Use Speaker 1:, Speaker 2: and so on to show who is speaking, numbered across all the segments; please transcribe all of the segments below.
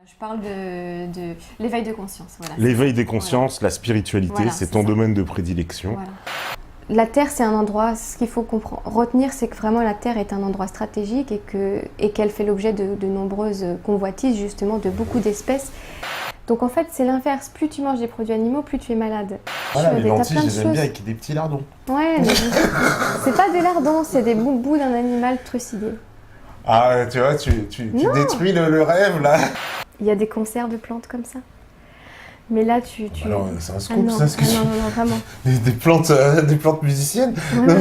Speaker 1: Je parle de l'éveil de conscience. Voilà.
Speaker 2: L'éveil des consciences, voilà. La spiritualité, voilà, c'est ton domaine de prédilection.
Speaker 1: Voilà. La Terre, c'est un endroit, ce qu'il faut retenir, c'est que vraiment la Terre est un endroit stratégique et qu'elle fait l'objet de nombreuses convoitises, justement, de beaucoup d'espèces. Donc en fait, c'est l'inverse. Plus tu manges des produits animaux, plus tu es malade.
Speaker 2: Voilà, les lentilles, je les aime bien avec des petits lardons.
Speaker 1: Ouais, mais c'est pas des lardons, c'est des bouts d'un animal trucidé.
Speaker 2: Ah, tu vois, tu détruis le rêve, là.
Speaker 1: Il y a des concerts de plantes comme ça. Mais là,
Speaker 2: Alors, c'est un scoop, ça, ce que
Speaker 1: non, vraiment.
Speaker 2: Des plantes musiciennes.
Speaker 1: Ouais.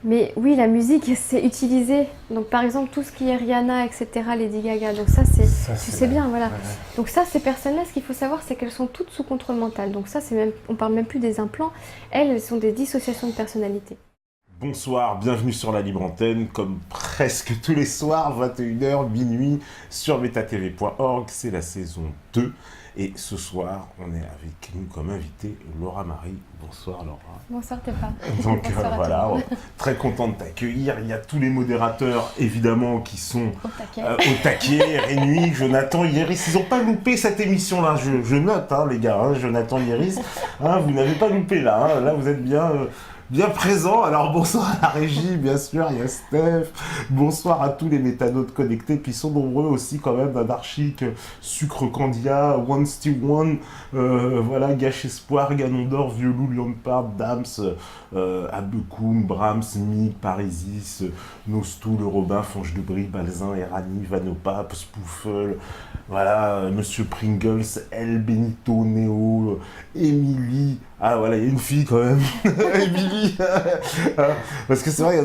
Speaker 1: Mais oui, la musique, c'est utilisé. Donc, par exemple, tout ce qui est Rihanna, etc., Lady Gaga. Donc ça, tu sais bien, voilà. Ouais. Donc ça, ces personnes-là, ce qu'il faut savoir, c'est qu'elles sont toutes sous contrôle mental. Donc ça, on parle même plus des implants. Elles sont des dissociations de personnalité.
Speaker 2: Bonsoir, bienvenue sur la Libre Antenne, comme presque tous les soirs, 21h, minuit, sur metatv.org, c'est la saison 2. Et ce soir, on est avec nous comme invité Laura Marie. Bonsoir Laura.
Speaker 1: Bonsoir Tepa.
Speaker 2: Donc voilà, très content de t'accueillir. Il y a tous les modérateurs, évidemment, qui sont au taquet. Rénuit, Jonathan Hieris. Ils n'ont pas loupé cette émission-là. Je note, hein, les gars, hein, Jonathan Hieris. Hein, vous n'avez pas loupé là. Hein, là, vous êtes bien présent. Alors bonsoir à la régie, bien sûr, il y a Steph. Bonsoir à tous les métanotes connectés. Puis ils sont nombreux aussi quand même, Anarchique, Sucre Candia, One Steel One, voilà, Gâche Espoir, Ganondor, Violou, Lionpart, Dams, Abekoum, Brahms, Mick, Parisis, Nostou, Le Robin, Fange de Brie, Balzin, Erani, Vanopap, Spoufel, voilà, Monsieur Pringles, El Benito, Néo, Émilie. Ah voilà, il y a une fille quand même, Émilie. Parce que c'est vrai,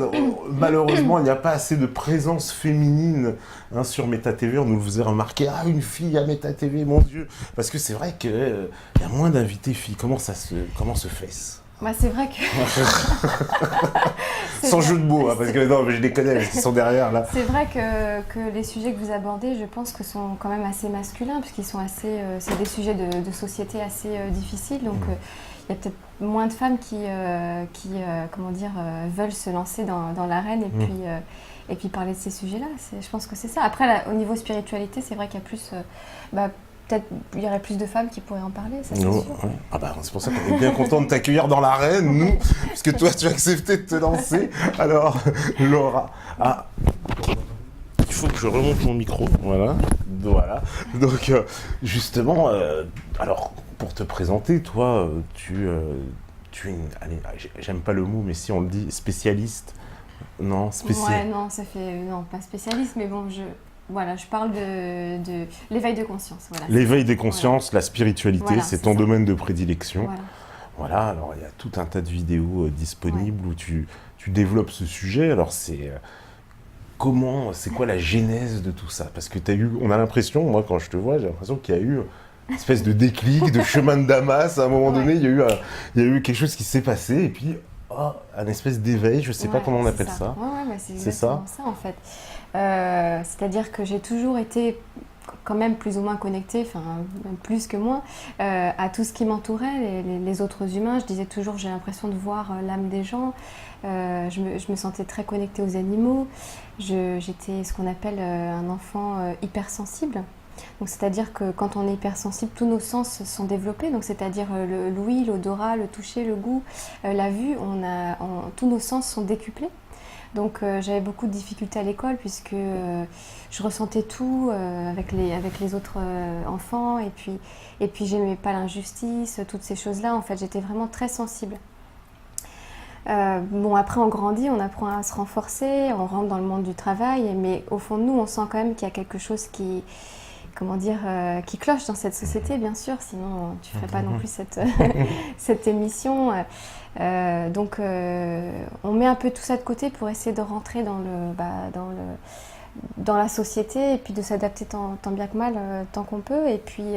Speaker 2: malheureusement, il n'y a pas assez de présence féminine hein, sur MetaTV. On nous le faisait remarquer, ah une fille à MetaTV, mon Dieu. Parce que c'est vrai qu'il y a moins d'invités filles. Comment se fait-ce?
Speaker 1: Bah, c'est vrai que...
Speaker 2: Sans jeu de mots, hein, parce que non, mais je les connais, ils sont derrière là.
Speaker 1: C'est vrai que les sujets que vous abordez, je pense que sont quand même assez masculins, puisqu'ils sont assez... c'est des sujets de société assez difficiles, donc il y a peut-être moins de femmes qui veulent se lancer dans l'arène et puis parler de ces sujets-là. Je pense que c'est ça. Après, là, au niveau spiritualité, c'est vrai qu'il y a plus... peut-être il y aurait plus de femmes qui pourraient en parler, ça c'est sûr.
Speaker 2: Ouais. Ah bah, c'est pour ça qu'on est bien content de t'accueillir dans l'arène, nous, puisque toi tu as accepté de te lancer. Alors, Laura, il faut que je remonte mon micro, voilà. Donc, justement, alors, pour te présenter, toi, tu es une... Allez, j'aime pas le mot, mais si on le dit, spécialiste. Non,
Speaker 1: Ouais, non, ça fait... Non, pas spécialiste, mais bon, Voilà, je parle de l'éveil de conscience. Voilà,
Speaker 2: l'éveil des consciences, voilà. La spiritualité, voilà, c'est ton domaine de prédilection. Voilà, alors il y a tout un tas de vidéos disponibles où tu développes ce sujet. Alors c'est quoi la genèse de tout ça? Parce que on a l'impression, moi quand je te vois, j'ai l'impression qu'il y a eu une espèce de déclic, de chemin de Damas. À un moment donné, il y a eu quelque chose qui s'est passé et puis un espèce d'éveil, je ne sais pas comment on appelle ça.
Speaker 1: Ouais, c'est exactement ça en fait. C'est-à-dire que j'ai toujours été quand même plus ou moins connectée, enfin même plus que moi, à tout ce qui m'entourait, les autres humains. Je disais toujours, j'ai l'impression de voir l'âme des gens. Je me sentais très connectée aux animaux. J'étais ce qu'on appelle un enfant hypersensible. Donc c'est-à-dire que quand on est hypersensible, tous nos sens sont développés. Donc c'est-à-dire l'ouïe, l'odorat, le toucher, le goût, la vue. Tous nos sens sont décuplés. Donc j'avais beaucoup de difficultés à l'école puisque je ressentais tout avec les autres enfants et puis j'aimais pas l'injustice, toutes ces choses-là. En fait, j'étais vraiment très sensible. Après on grandit, on apprend à se renforcer, on rentre dans le monde du travail, mais au fond de nous, on sent quand même qu'il y a quelque chose qui cloche dans cette société, bien sûr, sinon tu ferais pas non plus cette émission. Donc on met un peu tout ça de côté pour essayer de rentrer dans la société et puis de s'adapter tant bien que mal, tant qu'on peut. Et puis,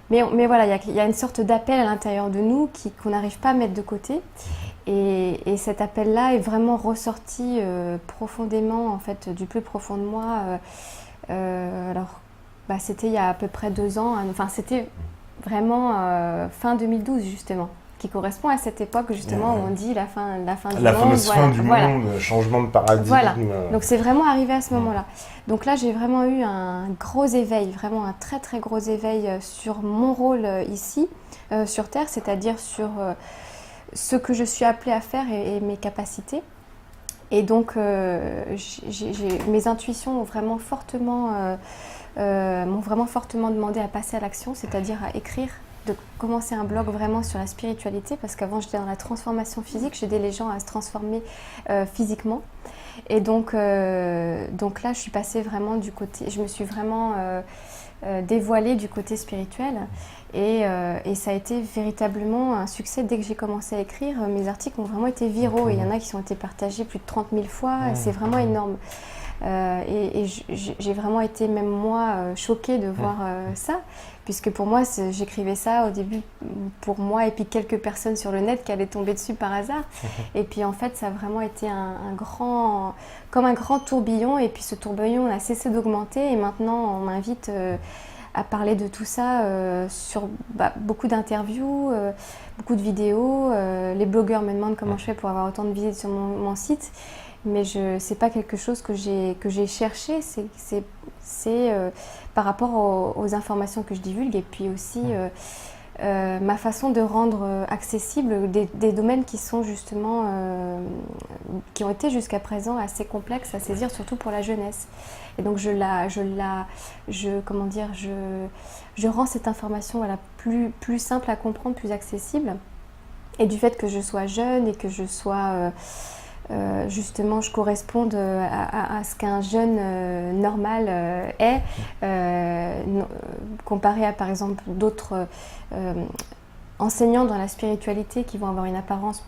Speaker 1: mais voilà, il y a une sorte d'appel à l'intérieur de nous qu'on n'arrive pas à mettre de côté. Et cet appel-là est vraiment ressorti profondément, en fait, du plus profond de moi. C'était il y a à peu près 2 ans. Enfin, c'était vraiment fin 2012, justement. qui correspond à cette époque justement où on dit la fin du monde.
Speaker 2: La fameuse fin du monde, changement de paradigme.
Speaker 1: Voilà, donc c'est vraiment arrivé à ce moment-là. Donc là, j'ai vraiment eu un gros éveil, vraiment un très très gros éveil sur mon rôle ici, sur Terre, c'est-à-dire sur ce que je suis appelée à faire et mes capacités. Et donc, mes intuitions m'ont vraiment fortement demandé à passer à l'action, c'est-à-dire à écrire, de commencer un blog vraiment sur la spiritualité, parce qu'avant j'étais dans la transformation physique, j'aidais les gens à se transformer physiquement. Et donc là, je suis passée vraiment du côté, je me suis vraiment dévoilée du côté spirituel. Et ça a été véritablement un succès dès que j'ai commencé à écrire. Mes articles ont vraiment été viraux. Il y en a qui ont été partagés plus de 30 000 fois. C'est vraiment énorme. Et j'ai vraiment été, même moi, choquée de voir ça. Puisque pour moi, j'écrivais ça au début pour moi et puis quelques personnes sur le net qui allaient tomber dessus par hasard. Et puis en fait, ça a vraiment été comme un grand tourbillon. Et puis ce tourbillon n'a cessé d'augmenter. Et maintenant, on m'invite à parler de tout ça sur beaucoup d'interviews, beaucoup de vidéos. Les blogueurs me demandent comment je fais pour avoir autant de visites sur mon site. Mais c'est pas quelque chose que j'ai cherché, c'est par rapport aux informations que je divulgue et puis aussi ma façon de rendre accessible des domaines qui sont justement, qui ont été jusqu'à présent assez complexes à saisir, surtout pour la jeunesse. Et donc je rends cette information plus simple à comprendre, plus accessible. Et du fait que je sois jeune et que je sois justement, je corresponde à ce qu'un jeune normal est, comparé à par exemple d'autres enseignants dans la spiritualité qui vont avoir une apparence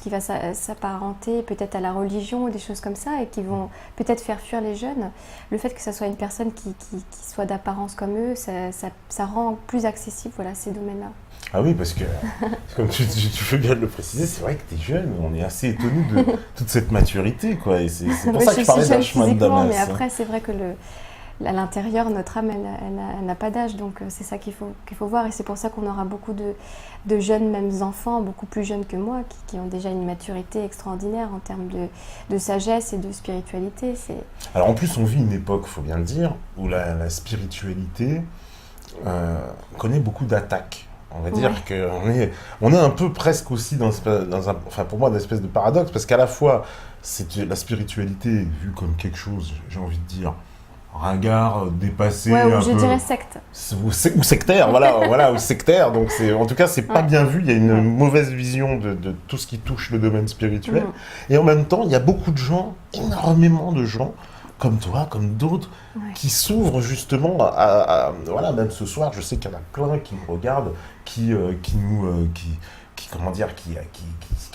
Speaker 1: qui va s'apparenter peut-être à la religion ou des choses comme ça et qui vont peut-être faire fuir les jeunes. Le fait que ça soit une personne qui soit d'apparence comme eux, ça rend plus accessible ces domaines-là.
Speaker 2: Ah oui, parce que, comme tu fais bien de le préciser, c'est vrai que tu es jeune, on est assez étonné de toute cette maturité, quoi. Et c'est pour ça que je parlais d'un chemin de Damas.
Speaker 1: Mais après, c'est vrai que à l'intérieur, notre âme, elle n'a pas d'âge, donc c'est ça qu'il faut voir. Et c'est pour ça qu'on aura beaucoup de jeunes, même enfants, beaucoup plus jeunes que moi, qui ont déjà une maturité extraordinaire en termes de sagesse et de spiritualité.
Speaker 2: Alors en plus, on vit une époque, il faut bien le dire, où la spiritualité connaît beaucoup d'attaques. On va dire qu'on est un peu presque aussi pour moi, dans une espèce de paradoxe, parce qu'à la fois, la spiritualité est vue comme quelque chose, j'ai envie de dire, ringard, dépassé,
Speaker 1: je dirais secte.
Speaker 2: Ou sectaire, voilà, ou sectaire. Donc en tout cas, c'est pas bien vu. Il y a une mauvaise vision de tout ce qui touche le domaine spirituel. Et en même temps, il y a beaucoup de gens, énormément de gens, comme toi, comme d'autres, qui s'ouvrent justement voilà, même ce soir, je sais qu'il y en a plein qui me regardent, qui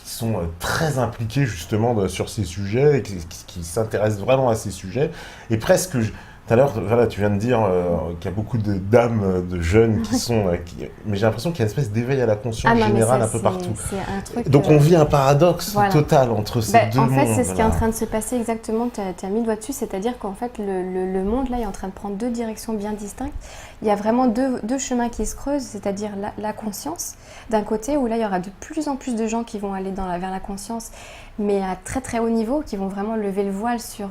Speaker 2: sont très impliqués justement sur ces sujets, et qui s'intéressent vraiment à ces sujets, et presque... Tout à l'heure, voilà, tu viens de dire qu'il y a beaucoup de dames, de jeunes qui sont... mais j'ai l'impression qu'il y a une espèce d'éveil à la conscience générale un peu partout.
Speaker 1: C'est un truc,
Speaker 2: donc on vit un paradoxe total entre ces deux mondes.
Speaker 1: En fait, c'est ce qui est en train de se passer exactement, tu as mis le doigt dessus, c'est-à-dire qu'en fait, le monde là est en train de prendre deux directions bien distinctes. Il y a vraiment deux chemins qui se creusent, c'est-à-dire la conscience, d'un côté, où là, il y aura de plus en plus de gens qui vont aller vers la conscience, mais à très très haut niveau, qui vont vraiment lever le voile sur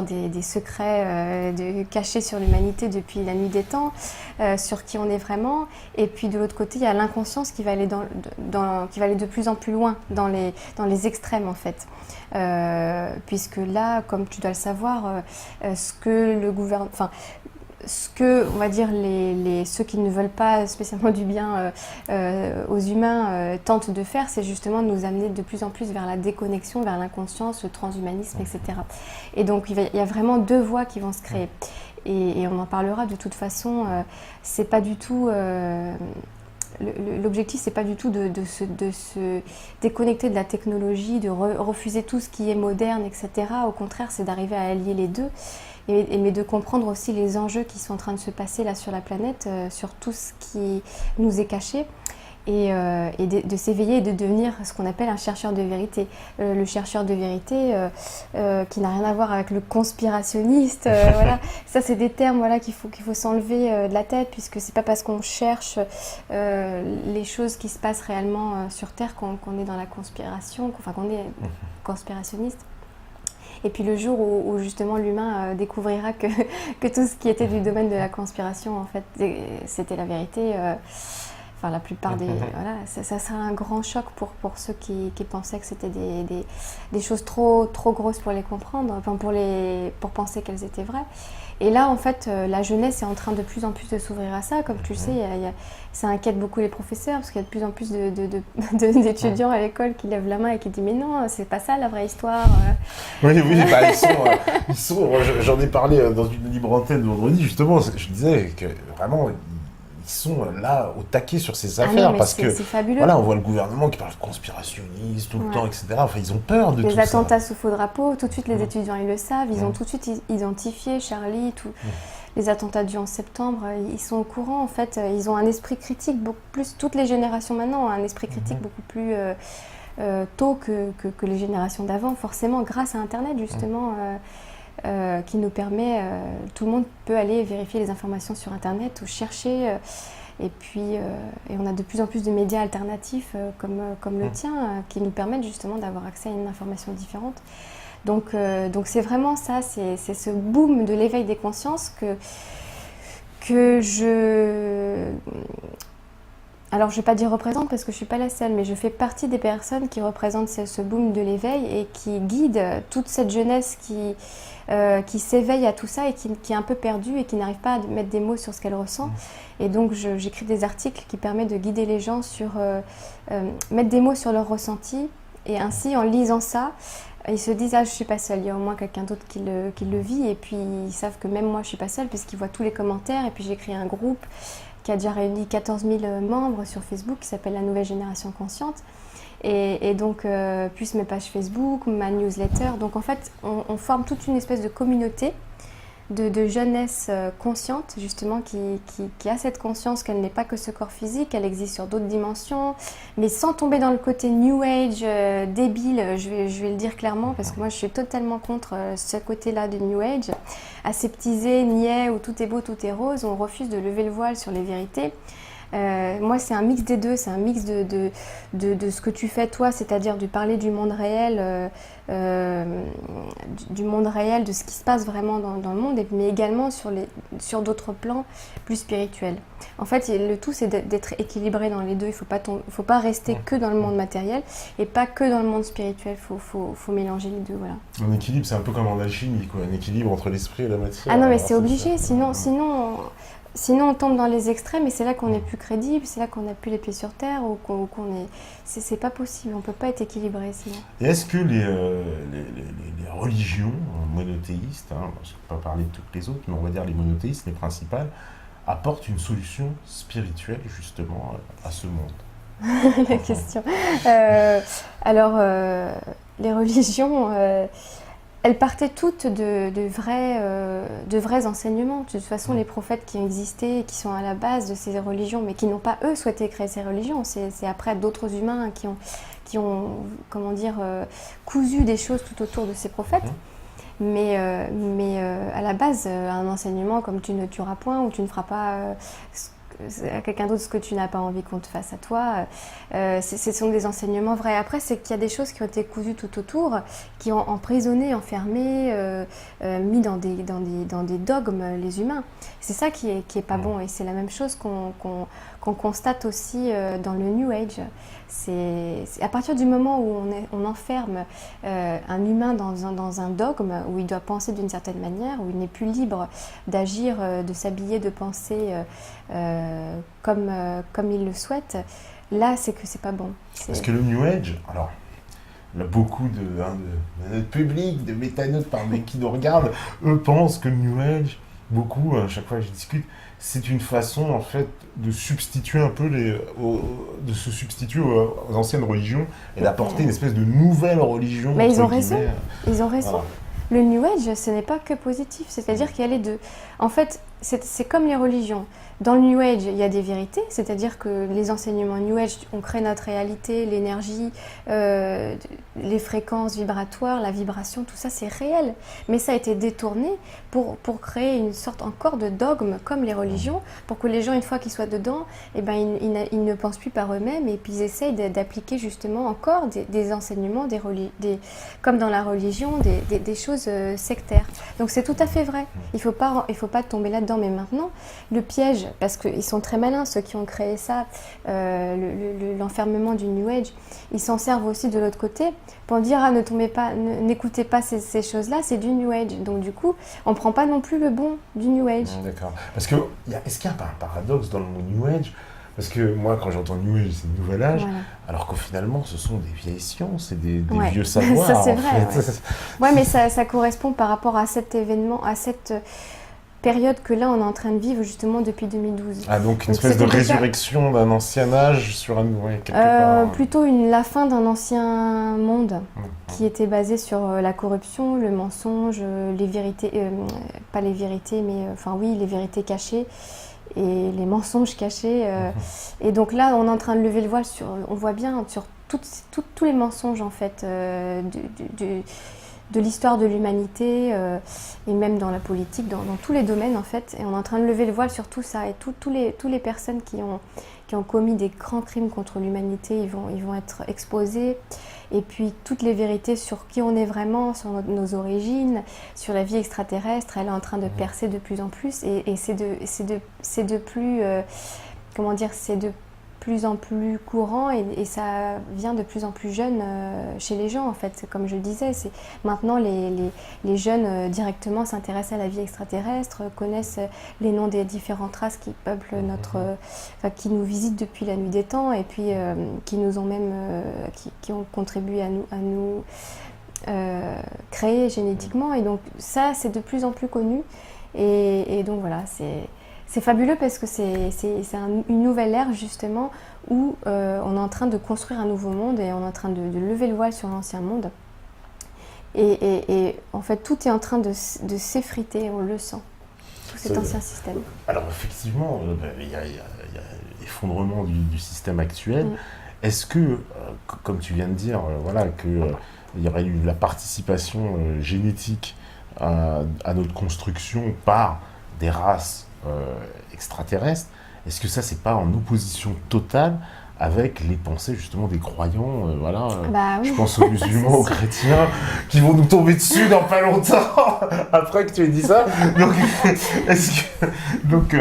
Speaker 1: des secrets cachés sur l'humanité depuis la nuit des temps, sur qui on est vraiment. Et puis de l'autre côté, il y a l'inconscience qui va aller qui va aller de plus en plus loin dans les extrêmes en fait. Puisque là, comme tu dois le savoir, ce que le gouvernement... ce que, on va dire, ceux qui ne veulent pas spécialement du bien aux humains tentent de faire, c'est justement de nous amener de plus en plus vers la déconnexion, vers l'inconscience, le transhumanisme, etc. Et donc, il y a vraiment deux voies qui vont se créer. Et on en parlera de toute façon. C'est pas du tout... L'objectif, c'est pas du tout de se déconnecter de la technologie, de refuser tout ce qui est moderne, etc. Au contraire, c'est d'arriver à allier les deux. Mais de comprendre aussi les enjeux qui sont en train de se passer là sur la planète, sur tout ce qui nous est caché. et de s'éveiller et de devenir ce qu'on appelle un chercheur de vérité. Le chercheur de vérité qui n'a rien à voir avec le conspirationniste, voilà. Ça c'est des termes voilà, qu'il faut s'enlever de la tête, puisque c'est pas parce qu'on cherche les choses qui se passent réellement sur Terre qu'on est dans la conspiration, qu'on est conspirationniste. Et puis le jour où justement l'humain découvrira que tout ce qui était du domaine de la conspiration, en fait, c'était la vérité, enfin la plupart des... Voilà, ça sera un grand choc pour ceux qui pensaient que c'était des choses trop grosses pour les comprendre, enfin pour penser qu'elles étaient vraies. Et là, en fait, la jeunesse est en train de plus en plus de s'ouvrir à ça. Comme tu le sais, ça inquiète beaucoup les professeurs, parce qu'il y a de plus en plus d'étudiants à l'école qui lèvent la main et qui disent « Mais non, c'est pas ça la vraie histoire. »
Speaker 2: Oui, bah, ils sont j'en ai parlé dans une libre antenne vendredi, justement, je disais que vraiment... Ils sont là au taquet sur ces affaires parce que voilà, on voit le gouvernement qui parle de conspirationniste tout le temps, etc. Enfin, ils ont peur de tout ça.
Speaker 1: Les attentats sous faux drapeau, tout de suite les étudiants ils le savent, ils ont tout de suite identifié Charlie, les attentats du 11 septembre, ils sont au courant en fait, ils ont un esprit critique beaucoup plus, toutes les générations maintenant ont un esprit critique beaucoup plus tôt que les générations d'avant, forcément grâce à Internet justement. Qui nous permet, tout le monde peut aller vérifier les informations sur Internet ou chercher, et on a de plus en plus de médias alternatifs comme le tien qui nous permettent justement d'avoir accès à une information différente. Donc c'est vraiment ça, c'est ce boom de l'éveil des consciences que je... Alors, je ne vais pas dire représente parce que je ne suis pas la seule, mais je fais partie des personnes qui représentent ce boom de l'éveil et qui guident toute cette jeunesse qui s'éveille à tout ça et qui est un peu perdue et qui n'arrive pas à mettre des mots sur ce qu'elle ressent. Et donc, j'écris des articles qui permettent de guider les gens sur mettre des mots sur leur ressenti. Et ainsi, en lisant ça, ils se disent « Ah, je ne suis pas seule, il y a au moins quelqu'un d'autre qui le vit. » Et puis, ils savent que même moi, je ne suis pas seule puisqu'ils voient tous les commentaires. Et puis, j'ai créé un groupe qui a déjà réuni 14 000 membres sur Facebook, qui s'appelle La Nouvelle Génération Consciente. Et donc, plus mes pages Facebook, ma newsletter. Donc en fait, on forme toute une espèce de communauté de jeunesse consciente, justement, qui a cette conscience qu'elle n'est pas que ce corps physique, elle existe sur d'autres dimensions, mais sans tomber dans le côté New Age débile, je vais le dire clairement, parce que moi je suis totalement contre ce côté-là de New Age, aseptisé, niais, où tout est beau, tout est rose, on refuse de lever le voile sur les vérités. Moi, c'est un mix des deux, c'est un mix de ce que tu fais toi, c'est-à-dire de parler du monde réel, de ce qui se passe vraiment dans le monde, mais également sur d'autres plans plus spirituels. En fait, le tout, c'est d'être équilibré dans les deux. Il ne faut pas rester que dans le monde matériel et pas que dans le monde spirituel. Il faut mélanger les deux, voilà.
Speaker 2: Un équilibre, c'est un peu comme en alchimie, quoi. Un équilibre entre l'esprit et la matière.
Speaker 1: Ah non, mais c'est obligé, sinon on tombe dans les extrêmes et c'est là qu'on n'est plus crédible, c'est là qu'on n'a plus les pieds sur terre ou qu'on est... C'est pas possible, on ne peut pas être équilibré sinon.
Speaker 2: Et est-ce que les religions monothéistes, je ne vais pas parler de toutes les autres, mais on va dire les monothéistes, les principales, apportent une solution spirituelle justement à ce monde?
Speaker 1: La question. Les religions... elles partaient toutes de vrais enseignements. De toute façon, les prophètes qui ont existé, qui sont à la base de ces religions, mais qui n'ont pas, eux, souhaité créer ces religions. C'est après d'autres humains qui ont comment dire, cousu des choses tout autour de ces prophètes. Mais à la base, un enseignement comme tu ne tueras point ou tu ne feras pas... à quelqu'un d'autre ce que tu n'as pas envie qu'on te fasse à toi. Ce sont des enseignements vrais. Après, c'est qu'il y a des choses qui ont été cousues tout autour, qui ont emprisonné, enfermé, mis dans des dogmes les humains. C'est ça qui est pas bon. Et c'est la même chose qu'on constate aussi dans le New Age. C'est à partir du moment où on enferme un humain dans un dogme, où il doit penser d'une certaine manière, où il n'est plus libre d'agir, de s'habiller, de penser comme il le souhaite, là c'est que c'est pas bon.
Speaker 2: Parce que le New Age, alors, il y a beaucoup de notre public, de métanotes parmi qui nous regardent, eux pensent que le New Age, beaucoup, à chaque fois que je discute, c'est une façon en fait de substituer un peu de se substituer aux anciennes religions et d'apporter une espèce de nouvelle religion.
Speaker 1: Mais ils ont raison. Ils ont raison. Voilà. Le New Age, ce n'est pas que positif, c'est-à-dire qu'il y a les deux. En fait, c'est comme les religions. Dans le New Age, il y a des vérités, c'est-à-dire que les enseignements New Age, on crée notre réalité, l'énergie, les fréquences vibratoires, la vibration, tout ça c'est réel. Mais ça a été détourné pour créer une sorte encore de dogme comme les religions, pour que les gens, une fois qu'ils soient dedans, eh ben, ils ne pensent plus par eux-mêmes et puis ils essayent d'appliquer justement encore des enseignements, comme dans la religion, des choses sectaires. Donc c'est tout à fait vrai. Il faut pas tomber là-dedans. Mais maintenant, le piège, parce qu'ils sont très malins, ceux qui ont créé ça, l'enfermement du New Age, ils s'en servent aussi de l'autre côté pour dire « Ah, n'écoutez pas ces choses-là, c'est du New Age ». Donc du coup, on ne prend pas non plus le bon du New Age.
Speaker 2: D'accord. Parce que, est-ce qu'il y a un paradoxe dans le mot New Age ? Parce que moi, quand j'entends New Age, c'est Nouvel Âge, voilà. Alors qu'au finalement, ce sont des vieilles sciences et des vieux savoirs.
Speaker 1: Ça, c'est vrai. Ouais, mais ça correspond par rapport à cet événement, à cette période que là, on est en train de vivre justement depuis 2012.
Speaker 2: Ah, donc une espèce de résurrection d'un ancien âge sur un nouveau, quelque part.
Speaker 1: Plutôt la fin d'un ancien monde qui était basé sur la corruption, le mensonge, les vérités, pas les vérités, mais enfin oui, les vérités cachées. Et les mensonges cachés. Et donc là, on est en train de lever le voile on voit bien sur tous les mensonges en fait de l'histoire de l'humanité et même dans la politique, dans tous les domaines en fait. Et on est en train de lever le voile sur tout ça. Et toutes les personnes qui ont commis des grands crimes contre l'humanité, ils vont être exposés. Et puis toutes les vérités sur qui on est vraiment, sur nos origines, sur la vie extraterrestre, elle est en train de percer de plus en plus. Et c'est de plus, comment dire, c'est de plus en plus courant et ça vient de plus en plus jeune chez les gens en fait. Comme je le disais, maintenant les jeunes directement s'intéressent à la vie extraterrestre, connaissent les noms des différentes races qui peuplent qui nous visitent depuis la nuit des temps et puis qui nous ont même qui ont contribué à nous créer génétiquement. Et donc ça, c'est de plus en plus connu et donc voilà, c'est fabuleux parce que c'est une nouvelle ère justement où on est en train de construire un nouveau monde et on est en train de lever le voile sur l'ancien monde. Et en fait, tout est en train de s'effriter, on le sent, tout cet ancien système.
Speaker 2: Alors effectivement, il y a l'effondrement du système actuel. Est-ce que, comme tu viens de dire, qu'il y aurait eu la participation génétique à notre construction par des races extraterrestres, est-ce que ça c'est pas en opposition totale avec les pensées justement des croyants, oui. Je pense aux musulmans, aux chrétiens qui vont nous tomber dessus dans pas longtemps après que tu aies dit ça. Donc,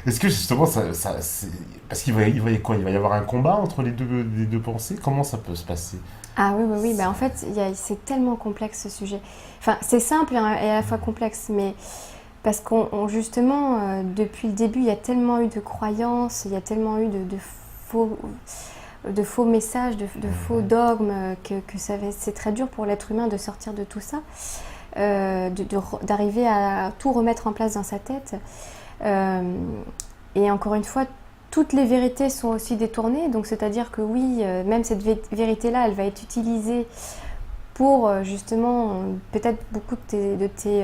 Speaker 2: est-ce que justement ça c'est... parce qu'il va y avoir un combat entre les deux pensées, comment ça peut se passer?
Speaker 1: Ah oui. En fait, c'est tellement complexe ce sujet. Enfin, c'est simple et à la fois complexe, mais parce qu'on justement, depuis le début, il y a tellement eu de croyances, il y a tellement eu de faux messages, de faux dogmes, que c'est très dur pour l'être humain de sortir de tout ça, d'arriver à tout remettre en place dans sa tête. Et encore une fois, toutes les vérités sont aussi détournées, donc c'est-à-dire que oui, même cette vérité-là, elle va être utilisée pour justement, peut-être beaucoup de tes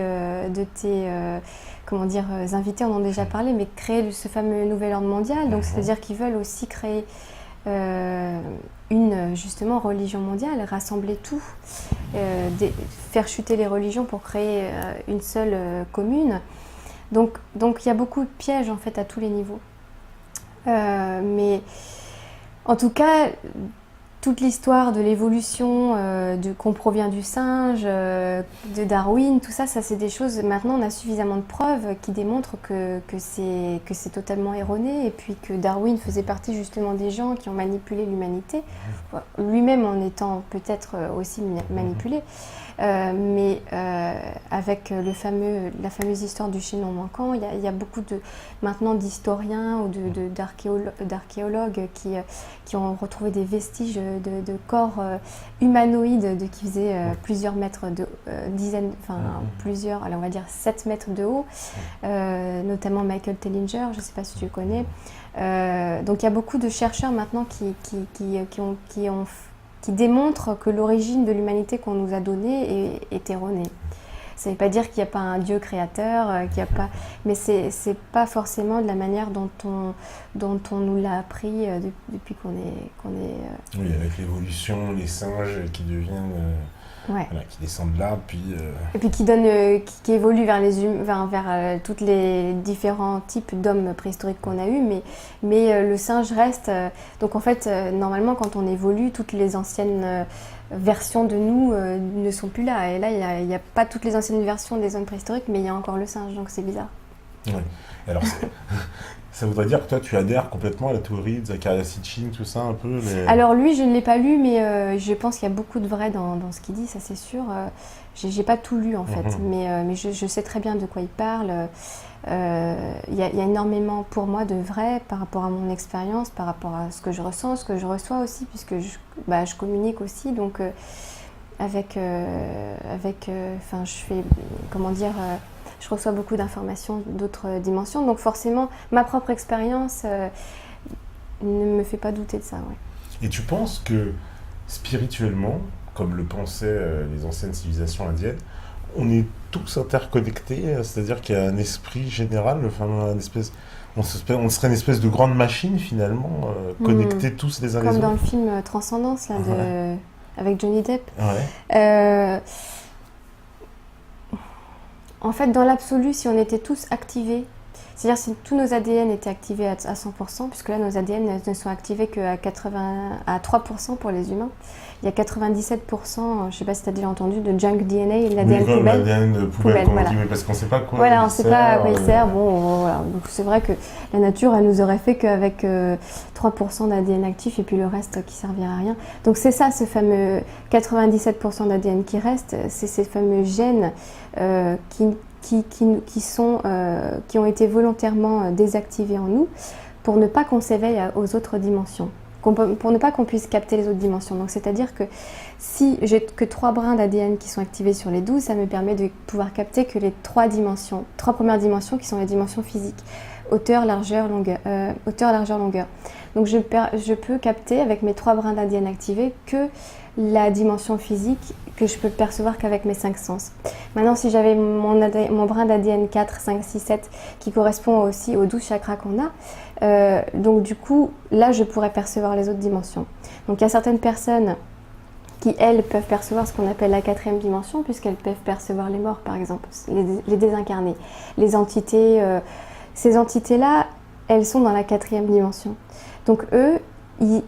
Speaker 1: invités en ont déjà parlé, mais créer ce fameux nouvel ordre mondial. Donc c'est-à-dire qu'ils veulent aussi créer une justement religion mondiale, rassembler tout, faire chuter les religions pour créer une seule commune. Donc il y a beaucoup de pièges en fait à tous les niveaux. Mais en tout cas, toute l'histoire de l'évolution, qu'on provient du singe, de Darwin, tout ça c'est des choses, maintenant on a suffisamment de preuves qui démontrent que c'est totalement erroné et puis que Darwin faisait partie justement des gens qui ont manipulé l'humanité, lui-même en étant peut-être aussi manipulé, mais avec la fameuse histoire du chaînon manquant, il y a beaucoup maintenant d'historiens ou d'archéologues qui ont retrouvé des vestiges de corps humanoïdes qui faisaient plusieurs mètres de plusieurs, allez, on va dire 7 mètres de haut, notamment Michael Tellinger, je ne sais pas si tu le connais. Donc il y a beaucoup de chercheurs maintenant qui démontrent que l'origine de l'humanité qu'on nous a donnée est erronée. Ça ne veut pas dire qu'il n'y a pas un Dieu créateur, qu'il y a pas... mais c'est pas forcément de la manière dont on nous l'a appris depuis qu'on est.
Speaker 2: Oui, avec l'évolution, les singes qui deviennent,
Speaker 1: Ouais.
Speaker 2: voilà, qui descendent là, puis.
Speaker 1: Et puis qui évolue vers vers tous les différents types d'hommes préhistoriques qu'on a eus, mais le singe reste. Donc en fait, normalement, quand on évolue, toutes les anciennes versions de nous ne sont plus là. Et là, il n'y a pas toutes les anciennes versions des hommes préhistoriques, mais il y a encore le singe, donc c'est bizarre.
Speaker 2: Oui. Alors, ça voudrait dire que toi, tu adhères complètement à la théorie de Zecharia Sitchin, tout ça, un peu
Speaker 1: Alors lui, je ne l'ai pas lu, mais je pense qu'il y a beaucoup de vrai dans ce qu'il dit, ça c'est sûr. J'ai pas tout lu en fait, mais je sais très bien de quoi il parle. Il y a énormément pour moi de vrai par rapport à mon expérience, par rapport à ce que je ressens, ce que je reçois aussi, puisque je communique aussi. Donc je fais, comment dire, je reçois beaucoup d'informations d'autres dimensions. Donc forcément, ma propre expérience ne me fait pas douter de ça. Ouais.
Speaker 2: Et tu penses que spirituellement, comme le pensaient les anciennes civilisations indiennes, on est tous interconnectés, c'est-à-dire qu'il y a un esprit général, enfin, on serait une espèce de grande machine finalement, connectés tous les uns les autres.
Speaker 1: Comme dans le film Transcendance là, avec Johnny Depp.
Speaker 2: Ouais.
Speaker 1: En fait, dans l'absolu, si on était tous activés, c'est-à-dire si tous nos ADN étaient activés à 100%, puisque là nos ADN ne sont activés qu'à 3% pour les humains. Il y a 97%, je ne sais pas si tu as déjà entendu, de junk DNA, l'ADN poubelle.
Speaker 2: L'ADN poubelle, comme
Speaker 1: voilà.
Speaker 2: on dit, mais parce qu'on ne sait pas quoi
Speaker 1: voilà, on ne sait pas à quoi il sert. Bon, voilà. Donc c'est vrai que la nature, elle nous aurait fait qu'avec 3% d'ADN actif et puis le reste qui servirait à rien. Donc c'est ça, ce fameux 97% d'ADN qui reste, c'est ces fameux gènes qui ont été volontairement désactivés en nous pour ne pas qu'on s'éveille aux autres dimensions. Pour ne pas qu'on puisse capter les autres dimensions. Donc c'est-à-dire que si j'ai que 3 brins d'ADN qui sont activés sur les 12, ça me permet de pouvoir capter que les 3 premières dimensions qui sont les dimensions physiques. Hauteur, largeur, longueur. Donc je peux capter avec mes 3 brins d'ADN activés que la dimension physique que je peux percevoir qu'avec mes 5 sens. Maintenant, si j'avais mon brin d'ADN 4, 5, 6, 7 qui correspond aussi aux 12 chakras qu'on a, donc du coup, là, je pourrais percevoir les autres dimensions. Donc il y a certaines personnes qui, elles, peuvent percevoir ce qu'on appelle la 4e dimension, puisqu'elles peuvent percevoir les morts, par exemple, les désincarnés, les entités. Ces entités-là, elles sont dans la 4e dimension. Donc eux,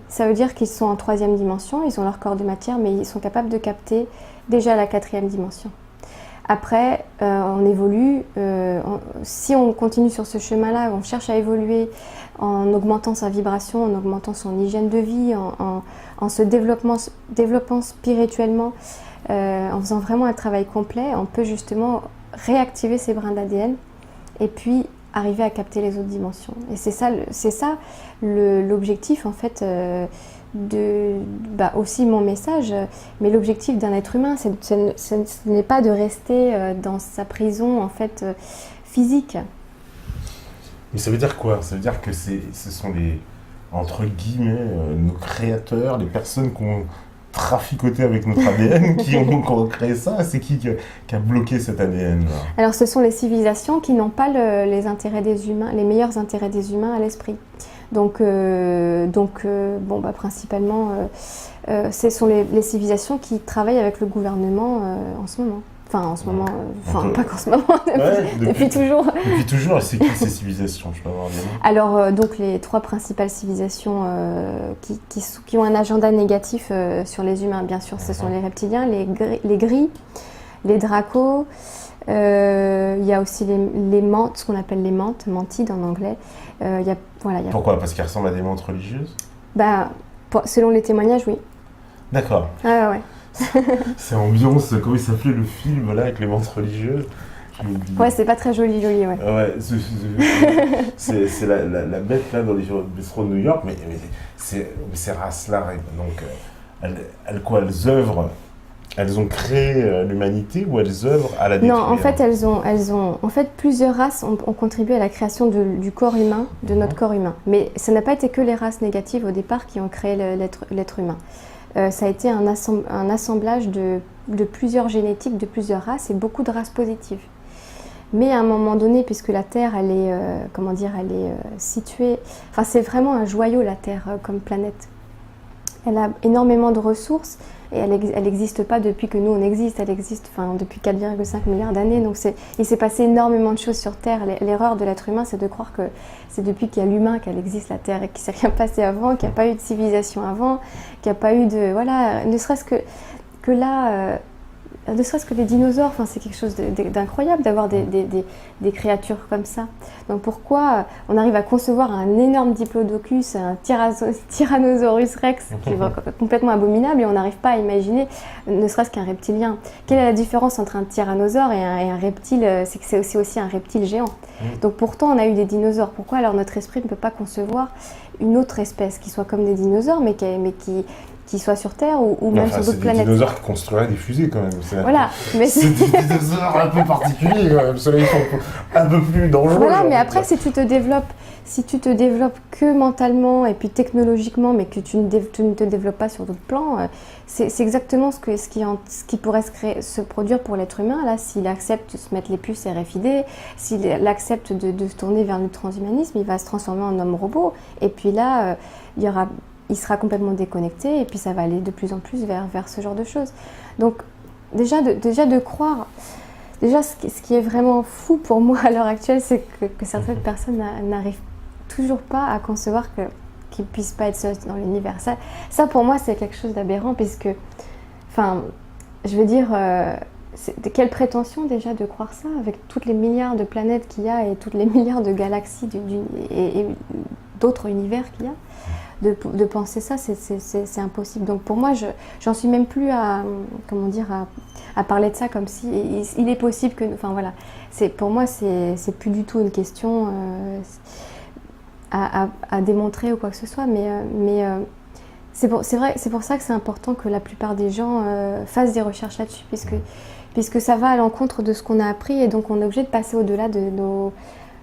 Speaker 1: ça veut dire qu'ils sont en 3e dimension, ils ont leur corps de matière, mais ils sont capables de capter déjà la 4e dimension. Après, on évolue. Si on continue sur ce chemin-là, on cherche à évoluer en augmentant sa vibration, en augmentant son hygiène de vie, en se développant spirituellement, en faisant vraiment un travail complet, on peut justement réactiver ces brins d'ADN et puis arriver à capter les autres dimensions. Et c'est ça l'objectif en fait aussi mon message, mais l'objectif d'un être humain, ce n'est pas de rester dans sa prison en fait physique.
Speaker 2: Mais ça veut dire quoi? Ça veut dire que ce sont entre guillemets, nos créateurs, les personnes qui ont traficoté avec notre ADN, qui ont créé ça. C'est qui a bloqué cet ADN là? Alors
Speaker 1: ce sont les civilisations qui n'ont pas les intérêts des humains, les meilleurs intérêts des humains à l'esprit. Donc principalement, ce sont les civilisations qui travaillent avec le gouvernement en ce moment. Pas qu'en ce moment, depuis toujours.
Speaker 2: Depuis toujours, et c'est qui ces civilisations? Je peux avoir des noms.
Speaker 1: Alors, donc les 3 principales civilisations qui ont un agenda négatif sur les humains, bien sûr, ce sont les reptiliens, les gris, les dracos, il y a aussi les mantes, ce qu'on appelle les mantides en anglais.
Speaker 2: Pourquoi? Parce qu'elles ressemblent à des mantes religieuses?
Speaker 1: Selon les témoignages, oui.
Speaker 2: D'accord.
Speaker 1: Ah ouais.
Speaker 2: C'est ambiance, comment il s'appelait le film là avec les mantes religieuses?
Speaker 1: Ouais, c'est pas très joli, ouais.
Speaker 2: Ouais, c'est la bête là dans les bistrots de New York, mais ces races-là, donc elles œuvrent, elles ont créé l'humanité ou elles œuvrent à la détruire?
Speaker 1: Non, en fait, elles ont plusieurs races ont contribué à la création du corps humain, de notre corps humain. Mais ça n'a pas été que les races négatives au départ qui ont créé l'être humain. ça a été un assemblage de plusieurs génétiques, de plusieurs races et beaucoup de races positives. Mais à un moment donné, puisque la Terre, elle est située... Enfin, c'est vraiment un joyau, la Terre, comme planète. Elle a énormément de ressources et elle n'existe pas depuis que nous, on existe. Elle existe depuis 4,5 milliards d'années. Donc, il s'est passé énormément de choses sur Terre. L'erreur de l'être humain, c'est de croire que c'est depuis qu'il y a l'humain qu'elle existe, la Terre, et qu'il ne s'est rien passé avant, qu'il n'y a pas eu de civilisation avant, qu'il n'y a pas eu de... Voilà, ne serait-ce que là... ne serait-ce que les dinosaures, c'est quelque chose d'incroyable d'avoir des créatures comme ça. Donc pourquoi on arrive à concevoir un énorme diplodocus, un Tyrannosaurus rex qui est complètement abominable et on n'arrive pas à imaginer ne serait-ce qu'un reptilien. Quelle est la différence entre un tyrannosaure et un reptile? C'est que c'est aussi un reptile géant. Donc pourtant on a eu des dinosaures. Pourquoi alors notre esprit ne peut pas concevoir une autre espèce qui soit comme des dinosaures mais qui soit sur Terre ou même sur d'autres planètes.
Speaker 2: C'est des dinosaures qui construiraient des fusées quand même.
Speaker 1: Voilà. Mais
Speaker 2: c'est des dinosaures un peu particuliers quand même. Le soleil est un peu plus dangereux.
Speaker 1: Voilà, mais après si tu te développes que mentalement et puis technologiquement, mais que tu ne te développes pas sur d'autres plans, c'est exactement ce qui pourrait se produire pour l'être humain. Là, s'il accepte de se mettre les puces RFID, s'il accepte de se tourner vers le transhumanisme, il va se transformer en homme-robot. Et puis là, il sera complètement déconnecté et puis ça va aller de plus en plus vers ce genre de choses. Donc déjà de croire, ce qui est vraiment fou pour moi à l'heure actuelle, c'est que certaines personnes n'arrivent toujours pas à concevoir qu'ils ne puissent pas être seuls dans l'univers. Ça pour moi c'est quelque chose d'aberrant puisque, je veux dire, quelle prétention déjà de croire ça avec toutes les milliards de planètes qu'il y a et toutes les milliards de galaxies et d'autres univers qu'il y a. De penser ça, c'est impossible. Donc pour moi, j'en suis même plus à parler de ça comme si il est possible que... pour moi, c'est plus du tout une question à démontrer ou quoi que ce soit, mais c'est pour ça que c'est important que la plupart des gens fassent des recherches là-dessus, puisque ça va à l'encontre de ce qu'on a appris et donc on est obligé de passer au-delà de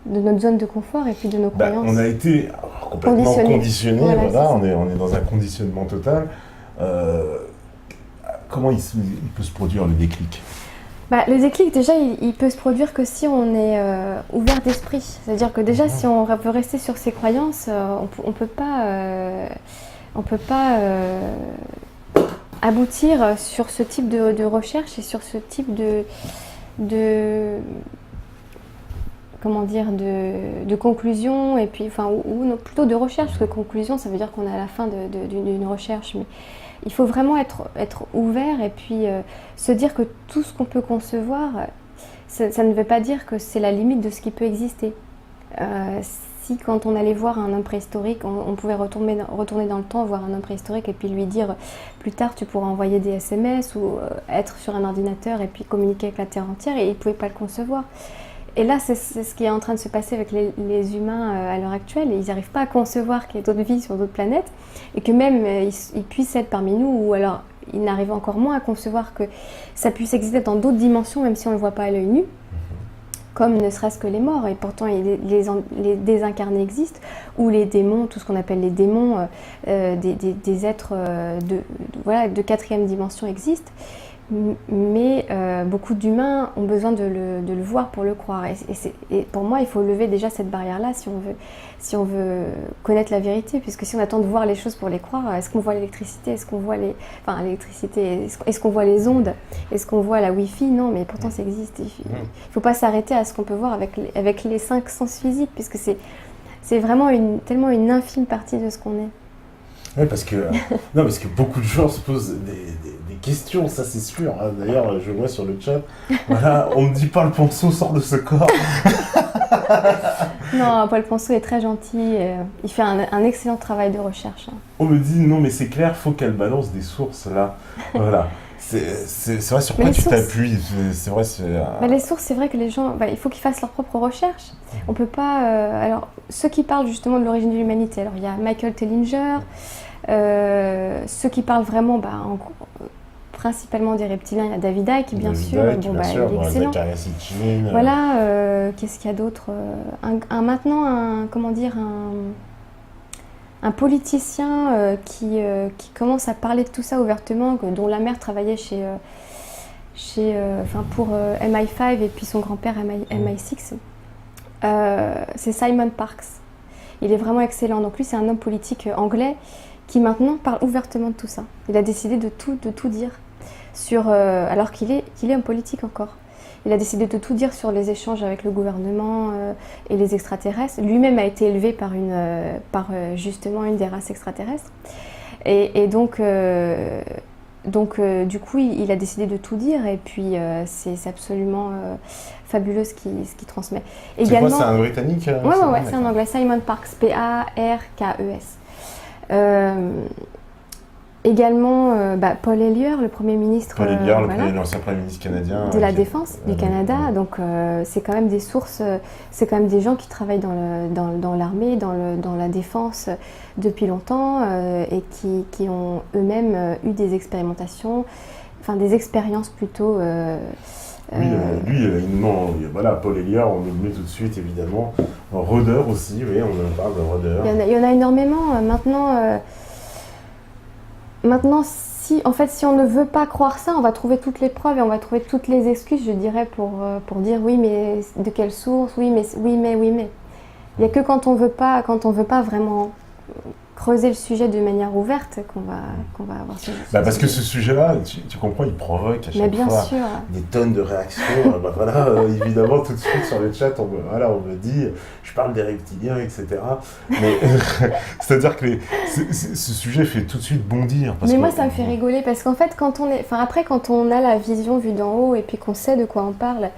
Speaker 1: notre zone de confort et puis de nos croyances.
Speaker 2: On a été complètement conditionnés, on est dans un conditionnement total. Comment il peut se produire le déclic?
Speaker 1: Le déclic, déjà, il peut se produire que si on est ouvert d'esprit. C'est-à-dire que déjà, si on veut rester sur ses croyances, on peut pas aboutir sur ce type de recherche et sur ce type de conclusion et puis ou plutôt de recherche, parce que conclusion ça veut dire qu'on est à la fin d'une recherche, mais il faut vraiment être ouvert et puis se dire que tout ce qu'on peut concevoir, ça ne veut pas dire que c'est la limite de ce qui peut exister. Si quand on allait voir un homme préhistorique, on pouvait retourner dans le temps, voir un homme préhistorique et puis lui dire plus tard tu pourras envoyer des SMS ou être sur un ordinateur et puis communiquer avec la Terre entière, et il ne pouvait pas le concevoir. Et là, c'est ce qui est en train de se passer avec les humains à l'heure actuelle. Ils n'arrivent pas à concevoir qu'il y ait d'autres vies sur d'autres planètes et que même ils puissent être parmi nous, ou alors ils n'arrivent encore moins à concevoir que ça puisse exister dans d'autres dimensions, même si on ne le voit pas à l'œil nu, comme ne serait-ce que les morts. Et pourtant, les désincarnés existent, ou les démons, tout ce qu'on appelle les démons, des êtres de quatrième dimension existent. Mais beaucoup d'humains ont besoin de le voir pour le croire. Et pour moi, il faut lever déjà cette barrière-là si on veut connaître la vérité. Puisque si on attend de voir les choses pour les croire, est-ce qu'on voit l'électricité? Est-ce qu'on voit est-ce qu'on voit les ondes? Est-ce qu'on voit la Wi-Fi? Non, mais pourtant ça existe. Il ne faut pas s'arrêter à ce qu'on peut voir avec les 5 sens physiques, puisque c'est vraiment tellement une infime partie de ce qu'on est.
Speaker 2: Oui, parce que beaucoup de gens se posent des questions, ça c'est sûr. D'ailleurs, je vois sur le chat, on me dit pas le Ponceau sort de ce corps.
Speaker 1: Non, Paul Ponceau est très gentil, il fait un excellent travail de recherche.
Speaker 2: On me dit non, mais c'est clair, faut qu'elle balance des sources là. Voilà. C'est vrai, sur quoi tu t'appuies? C'est vrai,
Speaker 1: les sources, c'est vrai que les gens, il faut qu'ils fassent leurs propres recherches. On peut pas... alors, ceux qui parlent justement de l'origine de l'humanité, alors il y a Michael Tellinger, ceux qui parlent vraiment, principalement des reptiliens, il y a David Icke, bien sûr. Il est excellent. Voilà, qu'est-ce qu'il y a d'autre? Maintenant, un politicien qui commence à parler de tout ça ouvertement, dont la mère travaillait pour MI5 et puis son grand-père MI6, c'est Simon Parkes. Il est vraiment excellent. Donc lui, c'est un homme politique anglais qui maintenant parle ouvertement de tout ça. Il a décidé de tout dire, alors qu'il est homme politique encore. Il a décidé de tout dire sur les échanges avec le gouvernement et les extraterrestres. Lui-même a été élevé par justement une des races extraterrestres. Et donc, du coup, il a décidé de tout dire. Et puis, c'est absolument fabuleux ce qu'il transmet.
Speaker 2: Également, c'est quoi, c'est un Britannique
Speaker 1: Ouais, c'est un Anglais. Simon Parkes, Parkes. Également, Paul Hellyer, le Premier ministre
Speaker 2: l'ancien Premier ministre canadien
Speaker 1: de la Défense du Canada. Donc, c'est quand même des sources, c'est quand même des gens qui travaillent dans l'armée, dans la défense depuis longtemps et qui ont eux-mêmes eu des expérimentations, enfin des expériences plutôt.
Speaker 2: Paul Hellyer, on le met tout de suite évidemment. Rôdeur aussi, oui, on en parle de Rôdeur.
Speaker 1: Il y en a énormément Maintenant, si on ne veut pas croire ça, on va trouver toutes les preuves et on va trouver toutes les excuses, je dirais, pour dire oui, mais de quelle source, oui, mais. Il n'y a que quand on veut pas vraiment creuser le sujet de manière ouverte qu'on va avoir ce
Speaker 2: parce que ce sujet-là, tu comprends, il provoque à chaque fois des tonnes de réactions. Évidemment, tout de suite sur le chat, on me dit, je parle des reptiliens, etc. Mais c'est-à-dire que ce sujet fait tout de suite bondir.
Speaker 1: Moi, ça me fait rigoler parce qu'en fait, quand on a la vision vue d'en haut et puis qu'on sait de quoi on parle,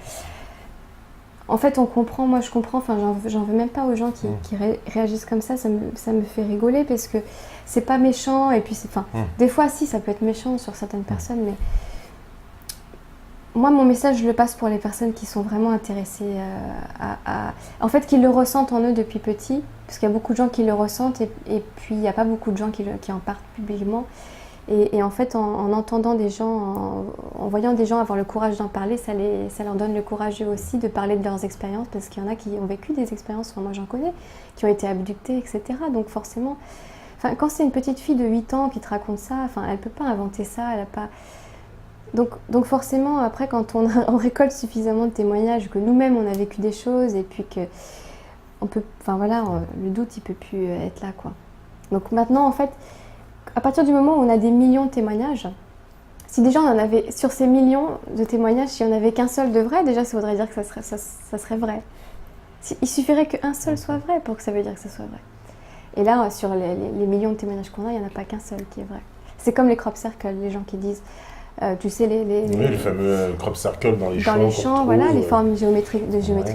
Speaker 1: en fait, on comprend, moi je comprends, j'en veux même pas aux gens qui réagissent comme ça me fait rigoler parce que c'est pas méchant et puis des fois si, ça peut être méchant sur certaines personnes, mais moi mon message je le passe pour les personnes qui sont vraiment intéressées en fait, qui le ressentent en eux depuis petit, parce qu'il y a beaucoup de gens qui le ressentent et puis il n'y a pas beaucoup de gens qui en parlent publiquement. Et en fait, en entendant des gens, en voyant des gens avoir le courage d'en parler, ça leur donne le courage eux aussi de parler de leurs expériences, parce qu'il y en a qui ont vécu des expériences, moi j'en connais, qui ont été abductés, etc. Donc forcément, quand c'est une petite fille de 8 ans qui te raconte ça, elle ne peut pas inventer ça, elle a pas... Donc forcément, après, quand on récolte suffisamment de témoignages, que nous-mêmes on a vécu des choses, et puis que le doute il peut plus être là, quoi. Donc maintenant, en fait, à partir du moment où on a des millions de témoignages, si déjà on en avait, sur ces millions de témoignages, si on n'avait qu'un seul de vrai, déjà ça voudrait dire que ça serait vrai. Il suffirait qu'un seul soit vrai pour que ça veut dire que ça soit vrai. Et là, sur les millions de témoignages qu'on a, il n'y en a pas qu'un seul qui est vrai. C'est comme les crop circles, les gens qui disent, tu sais,
Speaker 2: les fameux crop circles dans les champs.
Speaker 1: Dans les champs, voilà, les formes de géométrie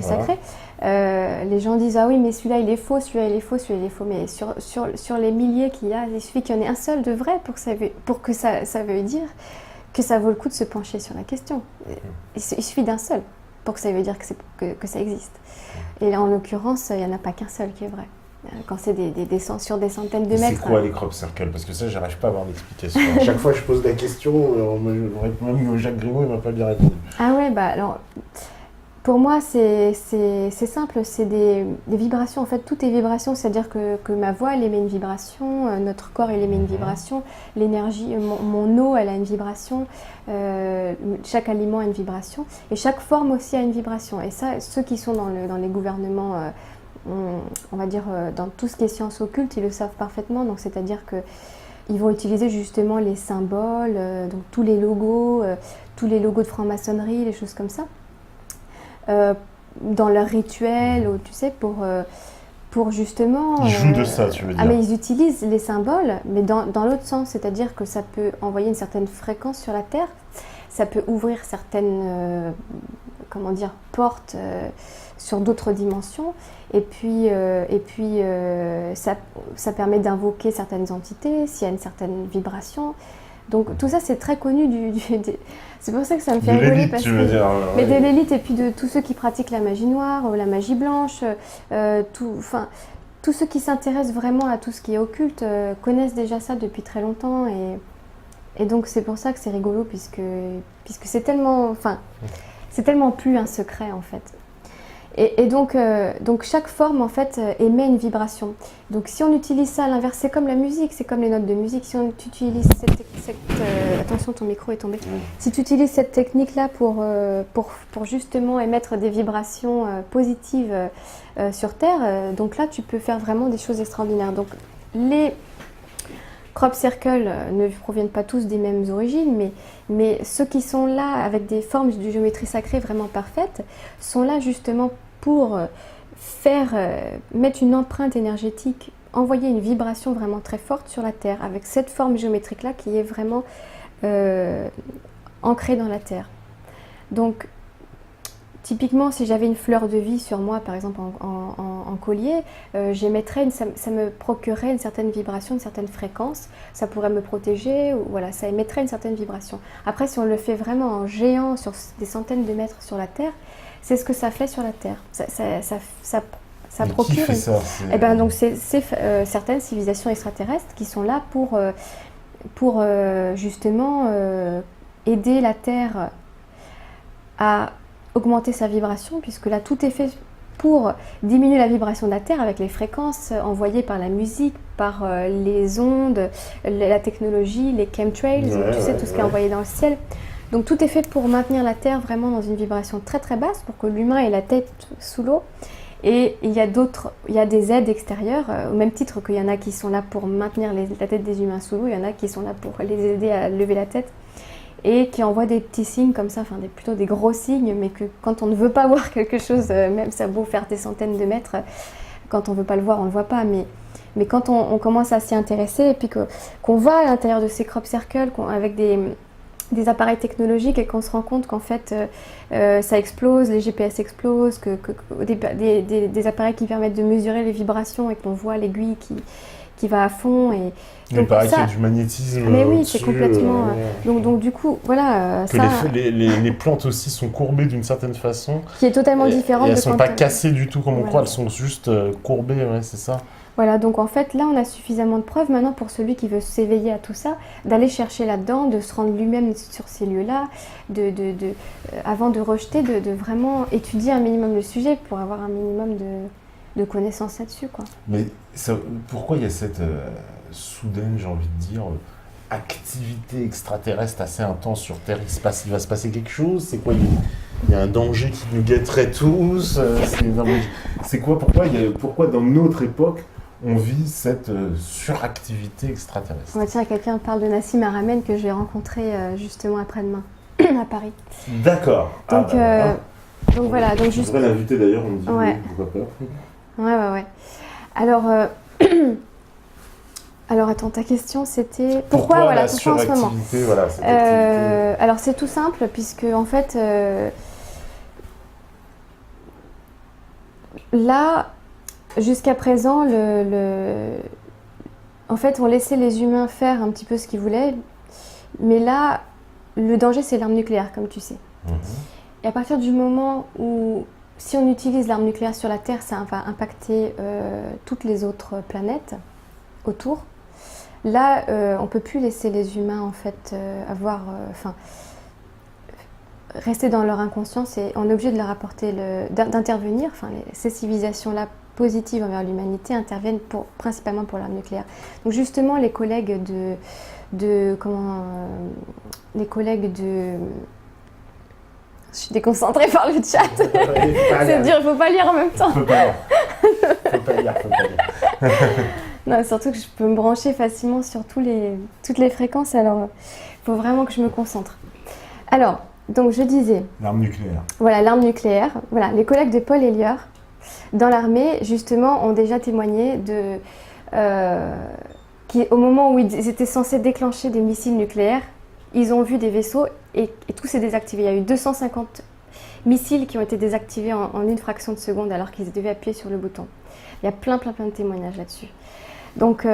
Speaker 1: sacrée. Les gens disent, ah oui, mais celui-là il est faux, celui-là il est faux, celui-là il est faux. Mais sur les milliers qu'il y a, il suffit qu'il y en ait un seul de vrai pour que ça veuille dire que ça vaut le coup de se pencher sur la question. Il suffit d'un seul pour que ça veuille dire que ça existe. Et là, en l'occurrence, il n'y en a pas qu'un seul qui est vrai. Quand c'est sur des centaines de mètres.
Speaker 2: C'est quoi les crop circles? Parce que ça, j'arrive pas à avoir d'explication. À chaque fois, je pose la question, même Jacques Grimaud, il m'a pas bien répondu.
Speaker 1: Ah ouais, alors, pour moi, c'est simple, c'est des vibrations. En fait, tout est vibration, c'est-à-dire que ma voix, elle émet une vibration, notre corps, il émet une vibration, l'énergie, mon eau, elle a une vibration, chaque aliment a une vibration, et chaque forme aussi a une vibration. Et ça, ceux qui sont dans les gouvernements... on va dire dans tout ce qui est sciences occultes, ils le savent parfaitement, donc c'est-à-dire qu'ils vont utiliser justement les symboles, donc tous les logos de franc-maçonnerie, les choses comme ça, dans leurs rituels, tu sais, pour justement...
Speaker 2: Ils jouent de ça, tu veux dire.
Speaker 1: Ah, mais ils utilisent les symboles, mais dans l'autre sens, c'est-à-dire que ça peut envoyer une certaine fréquence sur la Terre, ça peut ouvrir certaines portes sur d'autres dimensions, et puis ça permet d'invoquer certaines entités s'il y a une certaine vibration. Donc tout ça, c'est très connu c'est pour ça que ça me fait rigoler, parce que mais de l'élite, et puis de tous ceux qui pratiquent la magie noire ou la magie blanche, tous ceux qui s'intéressent vraiment à tout ce qui est occulte connaissent déjà ça depuis très longtemps, et donc c'est pour ça que c'est rigolo, puisque c'est tellement plus un secret en fait. Donc chaque forme en fait émet une vibration. Donc si on utilise ça à l'inverse, c'est comme la musique, c'est comme les notes de musique. Si on utilise attention, ton micro est tombé. Si tu utilises cette technique-là pour justement émettre des vibrations positives sur Terre, donc là tu peux faire vraiment des choses extraordinaires. Donc les crop circles ne proviennent pas tous des mêmes origines, mais ceux qui sont là avec des formes de géométrie sacrée vraiment parfaites sont là justement pour mettre une empreinte énergétique, envoyer une vibration vraiment très forte sur la Terre avec cette forme géométrique-là qui est vraiment ancrée dans la Terre. Donc, typiquement, si j'avais une fleur de vie sur moi, par exemple en collier, ça me procurerait une certaine vibration, une certaine fréquence. Ça pourrait me protéger, ou voilà, ça émettrait une certaine vibration. Après, si on le fait vraiment en géant sur des centaines de mètres sur la Terre, c'est ce que ça fait sur la Terre. Ça procure.
Speaker 2: Qui fait ça
Speaker 1: Eh ben, donc c'est certaines civilisations extraterrestres qui sont là pour justement aider la Terre à augmenter sa vibration, puisque là tout est fait pour diminuer la vibration de la Terre avec les fréquences envoyées par la musique, par les ondes, la technologie, les chemtrails, tu sais, tout ce qui est envoyé dans le ciel. Donc tout est fait pour maintenir la Terre vraiment dans une vibration très très basse, pour que l'humain ait la tête sous l'eau. Et il y a des aides extérieures, au même titre qu'il y en a qui sont là pour maintenir la tête des humains sous l'eau, il y en a qui sont là pour les aider à lever la tête. Et qui envoie des petits signes comme ça, plutôt des gros signes, mais que quand on ne veut pas voir quelque chose, même ça a beau faire des centaines de mètres, quand on ne veut pas le voir, on ne le voit pas. Mais quand on commence à s'y intéresser, et puis qu'on va à l'intérieur de ces crop circles avec des appareils technologiques et qu'on se rend compte qu'en fait ça explose, les GPS explosent, des appareils qui permettent de mesurer les vibrations et qu'on voit l'aiguille qui va à fond.
Speaker 2: Il paraît qu'il y a du magnétisme.
Speaker 1: Mais oui, c'est complètement. Donc du coup, voilà.
Speaker 2: Les plantes aussi sont courbées d'une certaine façon.
Speaker 1: Qui est totalement différente.
Speaker 2: Et elles ne sont pas cassées du tout comme on croit, elles sont juste courbées, ouais, c'est ça.
Speaker 1: Voilà, donc en fait, là, on a suffisamment de preuves maintenant pour celui qui veut s'éveiller à tout ça, d'aller chercher là-dedans, de se rendre lui-même sur ces lieux-là, avant de rejeter, de vraiment étudier un minimum le sujet pour avoir un minimum de connaissances là-dessus, quoi.
Speaker 2: Mais pourquoi il y a cette soudaine, j'ai envie de dire, activité extraterrestre assez intense sur Terre? Il va se passer quelque chose? C'est quoi? Il y a un danger qui nous guetterait tous? C'est quoi? Pourquoi dans notre époque on vit cette suractivité extraterrestre?
Speaker 1: Tiens, quelqu'un parle de Nassim Haramein que j'ai rencontré justement après-demain à Paris.
Speaker 2: D'accord.
Speaker 1: Donc voilà. Donc
Speaker 2: je voudrais l'inviter d'ailleurs, on me dit
Speaker 1: ouais.
Speaker 2: Pourquoi pas.
Speaker 1: Ouais. Alors attends, ta question c'était pourquoi en ce moment alors c'est tout simple puisque en fait là jusqu'à présent en fait on laissait les humains faire un petit peu ce qu'ils voulaient, mais là le danger c'est l'arme nucléaire comme tu sais. Et à partir du moment où si on utilise l'arme nucléaire sur la Terre, ça va impacter toutes les autres planètes autour. Là, on ne peut plus laisser les humains en fait rester dans leur inconscience et on est obligé de leur apporter d'intervenir. Ces civilisations-là positives envers l'humanité interviennent principalement pour l'arme nucléaire. Donc justement, les collègues je suis déconcentrée par le chat. C'est dur, il ne faut pas lire en même temps.
Speaker 2: Faut pas lire.
Speaker 1: Non, surtout que je peux me brancher facilement sur toutes les fréquences, alors il faut vraiment que je me concentre. Alors, donc je disais...
Speaker 2: L'arme nucléaire.
Speaker 1: Voilà, l'arme nucléaire. Voilà, les collègues de Paul Hellyer, dans l'armée, justement, ont déjà témoigné au moment où ils étaient censés déclencher des missiles nucléaires, ils ont vu des vaisseaux et tout s'est désactivé. Il y a eu 250 missiles qui ont été désactivés en une fraction de seconde alors qu'ils devaient appuyer sur le bouton. Il y a plein de témoignages là-dessus. Donc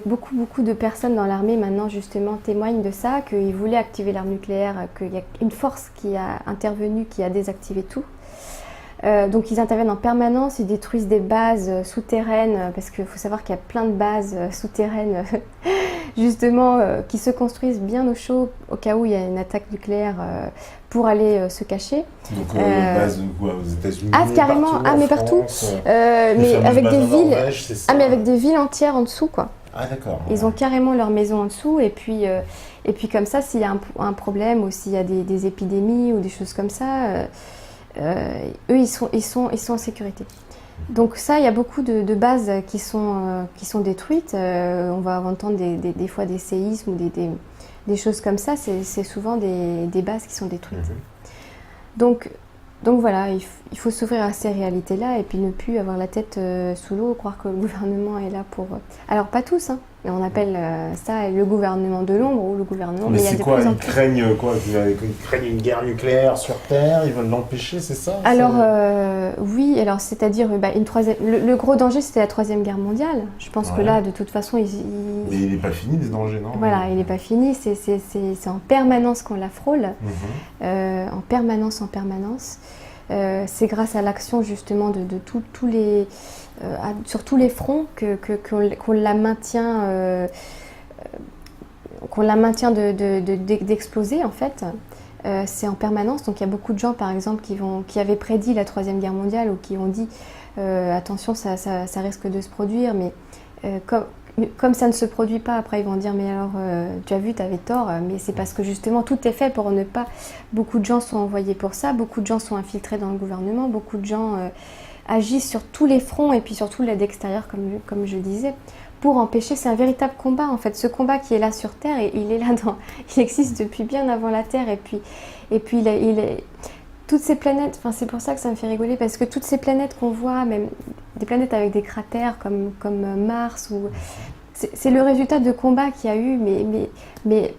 Speaker 1: beaucoup de personnes dans l'armée maintenant justement témoignent de ça, qu'ils voulaient activer l'arme nucléaire, qu'il y a une force qui a intervenu, qui a désactivé tout. Donc ils interviennent en permanence, ils détruisent des bases souterraines, parce qu'il faut savoir qu'il y a plein de bases souterraines justement qui se construisent bien au chaud au cas où il y a une attaque nucléaire pour aller se cacher.
Speaker 2: Donc bases aux États-Unis,
Speaker 1: carrément,
Speaker 2: partout,
Speaker 1: mais
Speaker 2: France,
Speaker 1: partout, mais avec des villes,
Speaker 2: Norvège,
Speaker 1: mais avec des villes entières en dessous quoi.
Speaker 2: Ah d'accord.
Speaker 1: Ils ont carrément leur maison en dessous et puis comme ça, s'il y a un problème ou s'il y a des épidémies ou des choses comme ça, eux ils sont en sécurité. Donc ça, il y a beaucoup de bases qui sont détruites. On va entendre des fois des séismes ou des choses comme ça. C'est souvent des bases qui sont détruites. Donc voilà, il faut s'ouvrir à ces réalités-là et puis ne plus avoir la tête sous l'eau, croire que le gouvernement est là pour... Alors pas tous, hein, mais on appelle ça le gouvernement de l'ombre ou le gouvernement...
Speaker 2: Mais c'est quoi? Ils craignent quoi? Ils craignent une guerre nucléaire sur Terre? Ils veulent l'empêcher, c'est ça?
Speaker 1: Alors oui, alors c'est-à-dire une troisième... Le gros danger, c'était la Troisième Guerre mondiale. Je pense que là, de toute façon...
Speaker 2: Mais il n'est pas fini, ce danger, non?
Speaker 1: Voilà, il n'est pas fini. C'est en permanence qu'on la frôle. En permanence. C'est grâce à l'action justement de tous les... sur tous les fronts qu'on la maintient... d'exploser en fait. C'est en permanence, donc il y a beaucoup de gens par exemple qui avaient prédit la Troisième Guerre mondiale ou qui ont dit attention ça risque de se produire, mais comme ça ne se produit pas, après ils vont dire mais alors tu as vu, tu avais tort, mais c'est parce que justement tout est fait pour ne pas... Beaucoup de gens sont envoyés pour ça, beaucoup de gens sont infiltrés dans le gouvernement, beaucoup de gens agissent sur tous les fronts et puis surtout l'aide extérieure comme je disais, pour empêcher. C'est un véritable combat en fait, ce combat qui est là sur Terre, et il est là il existe depuis bien avant la Terre, et puis il est toutes ces planètes, enfin c'est pour ça que ça me fait rigoler, parce que toutes ces planètes qu'on voit, même des planètes avec des cratères comme Mars, c'est le résultat de combats qu'il y a eu, mais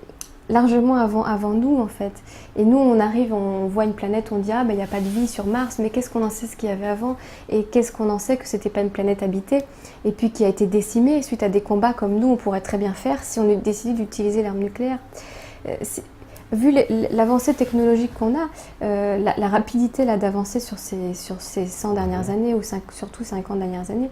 Speaker 1: largement avant nous en fait. Et nous on arrive, on voit une planète, on dit ah ben il n'y a pas de vie sur Mars, mais qu'est-ce qu'on en sait ce qu'il y avait avant, et qu'est-ce qu'on en sait que c'était pas une planète habitée, et puis qui a été décimée suite à des combats comme nous on pourrait très bien faire si on eût décidé d'utiliser l'arme nucléaire. Vu l'avancée technologique qu'on a, la rapidité d'avancer sur ces 100 dernières années, ou surtout 50 dernières années,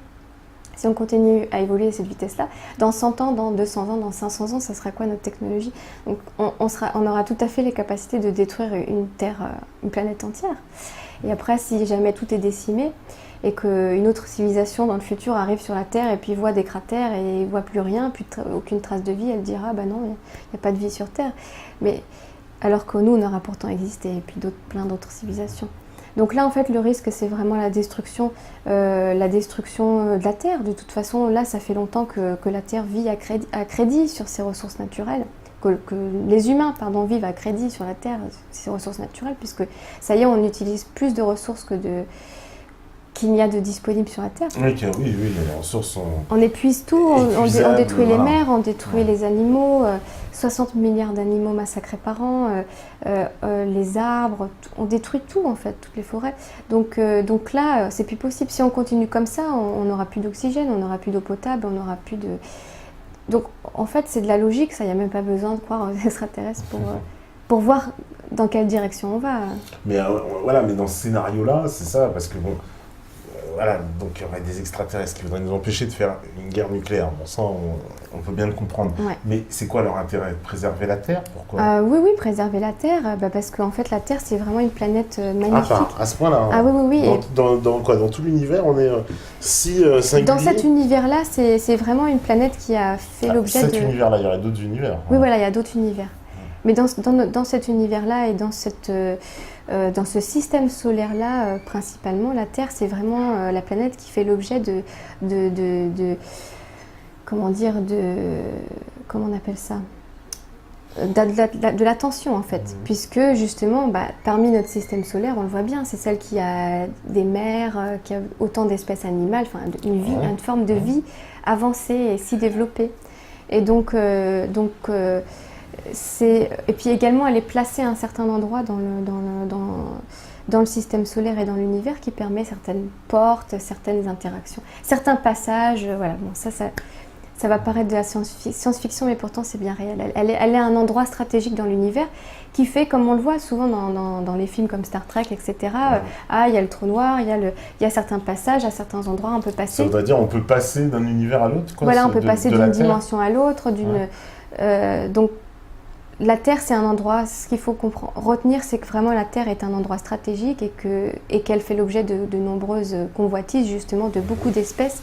Speaker 1: si on continue à évoluer à cette vitesse-là, dans 100 ans, dans 200 ans, dans 500 ans, ça sera quoi notre technologie? Donc on aura tout à fait les capacités de détruire une planète entière. Et après, si jamais tout est décimé, et qu'une autre civilisation dans le futur arrive sur la Terre et puis voit des cratères et voit plus rien, aucune trace de vie, elle dira bah non, il n'y a pas de vie sur Terre. Mais alors que nous, on aura pourtant existé, et puis plein d'autres civilisations. Donc là, en fait, le risque, c'est vraiment la destruction de la Terre. De toute façon, là, ça fait longtemps que la Terre vit à crédit sur ses ressources naturelles, que les humains, vivent à crédit sur la Terre, ses ressources naturelles, puisque ça y est, on utilise plus de ressources qu'il n'y a de disponibles sur la Terre.
Speaker 2: Oui, les ressources sont...
Speaker 1: On épuise tout, on détruit les mers, on détruit les animaux, 60 milliards d'animaux massacrés par an, les arbres, on détruit tout en fait, toutes les forêts. Donc là, c'est plus possible. Si on continue comme ça, on n'aura plus d'oxygène, on n'aura plus d'eau potable, on n'aura plus de... Donc en fait, c'est de la logique, ça, il n'y a même pas besoin de croire aux extraterrestres pour voir dans quelle direction on va.
Speaker 2: Mais voilà, mais dans ce scénario-là, c'est ça, parce que bon... Voilà, donc il y aurait des extraterrestres qui voudraient nous empêcher de faire une guerre nucléaire. Bon, ça, on peut bien le comprendre. Ouais. Mais c'est quoi leur intérêt? Préserver la Terre? Pourquoi?
Speaker 1: Oui, préserver la Terre, parce qu'en fait, la Terre, c'est vraiment une planète magnifique.
Speaker 2: À ce point-là?
Speaker 1: Ah oui.
Speaker 2: Dans quoi? Dans tout l'univers, on est si singulier?
Speaker 1: Dans cet univers-là, c'est vraiment une planète qui a fait l'objet de...
Speaker 2: Cet univers-là, il y aurait d'autres univers?
Speaker 1: Oui, voilà, il y a d'autres univers. Mais dans cet univers-là et dans ce système solaire-là, principalement, la Terre, c'est vraiment la planète qui fait l'objet comment on appelle ça? De l'attention, en fait. Puisque, justement, parmi notre système solaire, on le voit bien, c'est celle qui a des mers, qui a autant d'espèces animales, enfin, une forme de vie avancée et si développée. Et et puis également, elle est placée à un certain endroit dans le système solaire et dans l'univers qui permet certaines portes, certaines interactions, certains passages. Voilà, bon, ça Ça va paraître de la science-fiction, mais pourtant c'est bien réel. Elle est à un endroit stratégique dans l'univers qui fait, comme on le voit souvent dans les films comme Star Trek, etc. Il y a le trou noir, il y a certains passages, à certains endroits on peut passer. Ça
Speaker 2: voudrait dire on peut passer d'un univers à l'autre, quoi.
Speaker 1: Voilà, on peut passer d'une dimension à l'autre. Donc la Terre, c'est un endroit, ce qu'il faut retenir, c'est que vraiment la Terre est un endroit stratégique et qu'elle fait l'objet de nombreuses convoitises, justement, de beaucoup d'espèces,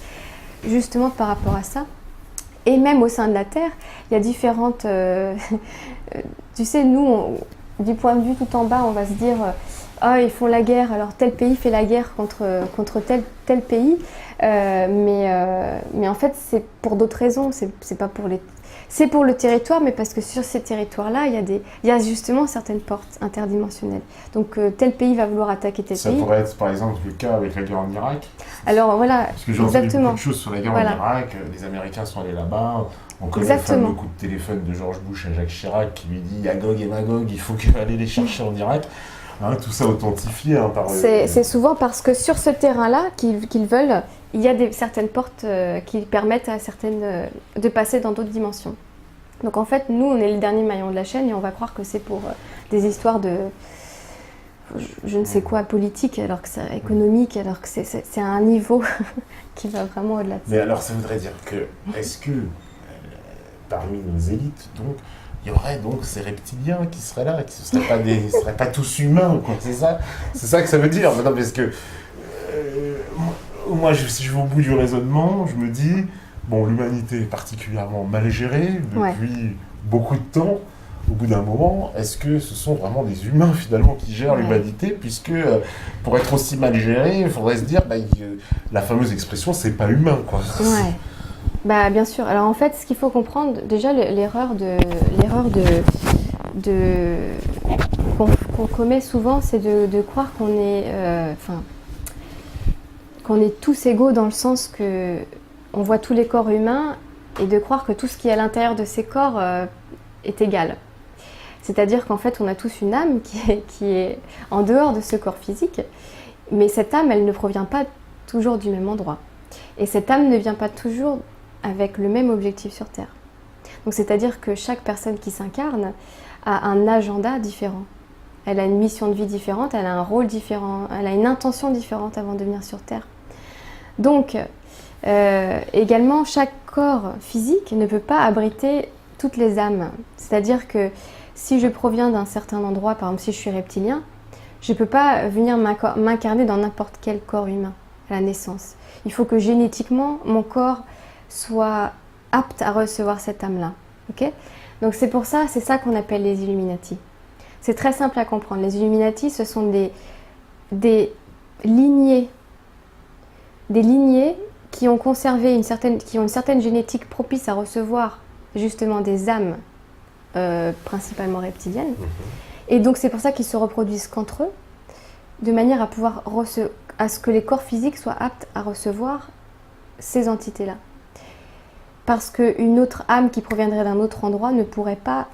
Speaker 1: justement par rapport à ça. Et même au sein de la Terre, il y a différentes... tu sais, nous, du point de vue tout en bas, on va se dire ils font la guerre, alors tel pays fait la guerre contre tel pays. Mais en fait, c'est pour d'autres raisons. C'est pas pour les... C'est pour le territoire, mais parce que sur ces territoires-là, il y a justement certaines portes interdimensionnelles. Donc tel pays va vouloir attaquer tel pays.
Speaker 2: Ça pourrait être par exemple le cas avec la guerre en Irak.
Speaker 1: Alors voilà,
Speaker 2: parce que j'ai entendu beaucoup de choses sur la guerre en Irak. Les Américains sont allés là-bas. On connaît le fameux coup de téléphone de George Bush à Jacques Chirac qui lui dit il y a Gog et Magog, il faut aller les chercher en Irak. Tout ça authentifié par...
Speaker 1: C'est souvent parce que sur ce terrain-là qu'ils veulent, il y a certaines portes qui permettent à certaines de passer dans d'autres dimensions. Donc en fait, nous, on est le dernier maillon de la chaîne et on va croire que c'est pour des histoires de... je ne sais quoi, politique, alors que c'est économique, alors que c'est un niveau qui va vraiment au-delà de ça.
Speaker 2: Mais alors ça voudrait dire que, est-ce que parmi nos élites, donc, il y aurait donc ces reptiliens qui seraient là, qui ne seraient pas tous humains, quoi. C'est ça que ça veut dire. Non, parce que moi, si je vais au bout du raisonnement, je me dis, bon, l'humanité est particulièrement mal gérée depuis beaucoup de temps. Au bout d'un moment, est-ce que ce sont vraiment des humains finalement qui gèrent l'humanité, puisque pour être aussi mal géré, il faudrait se dire, la fameuse expression, c'est pas humain, quoi.
Speaker 1: Ouais. Bah bien sûr. Alors en fait, ce qu'il faut comprendre, déjà l'erreur qu'on commet souvent, c'est de croire qu'on est tous égaux dans le sens que on voit tous les corps humains et de croire que tout ce qui est à l'intérieur de ces corps est égal. C'est-à-dire qu'en fait, on a tous une âme qui est en dehors de ce corps physique, mais cette âme, elle ne provient pas toujours du même endroit. Et cette âme ne vient pas toujours avec le même objectif sur Terre. Donc c'est-à-dire que chaque personne qui s'incarne a un agenda différent. Elle a une mission de vie différente, elle a un rôle différent, elle a une intention différente avant de venir sur Terre. Donc, également, chaque corps physique ne peut pas abriter toutes les âmes. C'est-à-dire que si je proviens d'un certain endroit, par exemple si je suis reptilien, je ne peux pas venir m'incarner dans n'importe quel corps humain à la naissance. Il faut que génétiquement, mon corps soit apte à recevoir cette âme-là. Okay ? Donc c'est pour ça, c'est ça qu'on appelle les Illuminati. C'est très simple à comprendre. Les Illuminati, ce sont des lignées qui ont conservé une certaine génétique propice à recevoir justement des âmes principalement reptiliennes. Et donc c'est pour ça qu'ils se reproduisent qu'entre eux, de manière à ce que les corps physiques soient aptes à recevoir ces entités-là. Parce qu'une autre âme qui proviendrait d'un autre endroit ne pourrait pas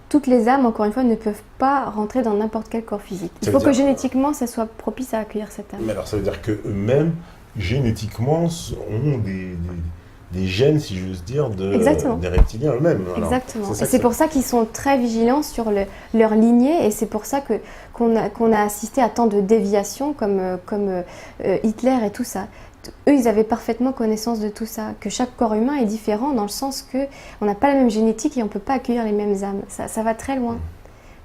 Speaker 1: toutes les âmes, encore une fois, ne peuvent pas rentrer dans n'importe quel corps physique. Il faut que génétiquement, ça soit propice à accueillir cette âme.
Speaker 2: Mais alors, ça veut dire qu'eux-mêmes, génétiquement, ont des gènes, si j'ose dire, des reptiliens eux-mêmes. Alors,
Speaker 1: exactement. C'est pour ça qu'ils sont très vigilants sur leur lignée, et c'est pour ça qu'on a assisté à tant de déviations comme Hitler et tout ça. Eux, ils avaient parfaitement connaissance de tout ça, que chaque corps humain est différent dans le sens qu'on n'a pas la même génétique et on ne peut pas accueillir les mêmes âmes. Ça va très loin.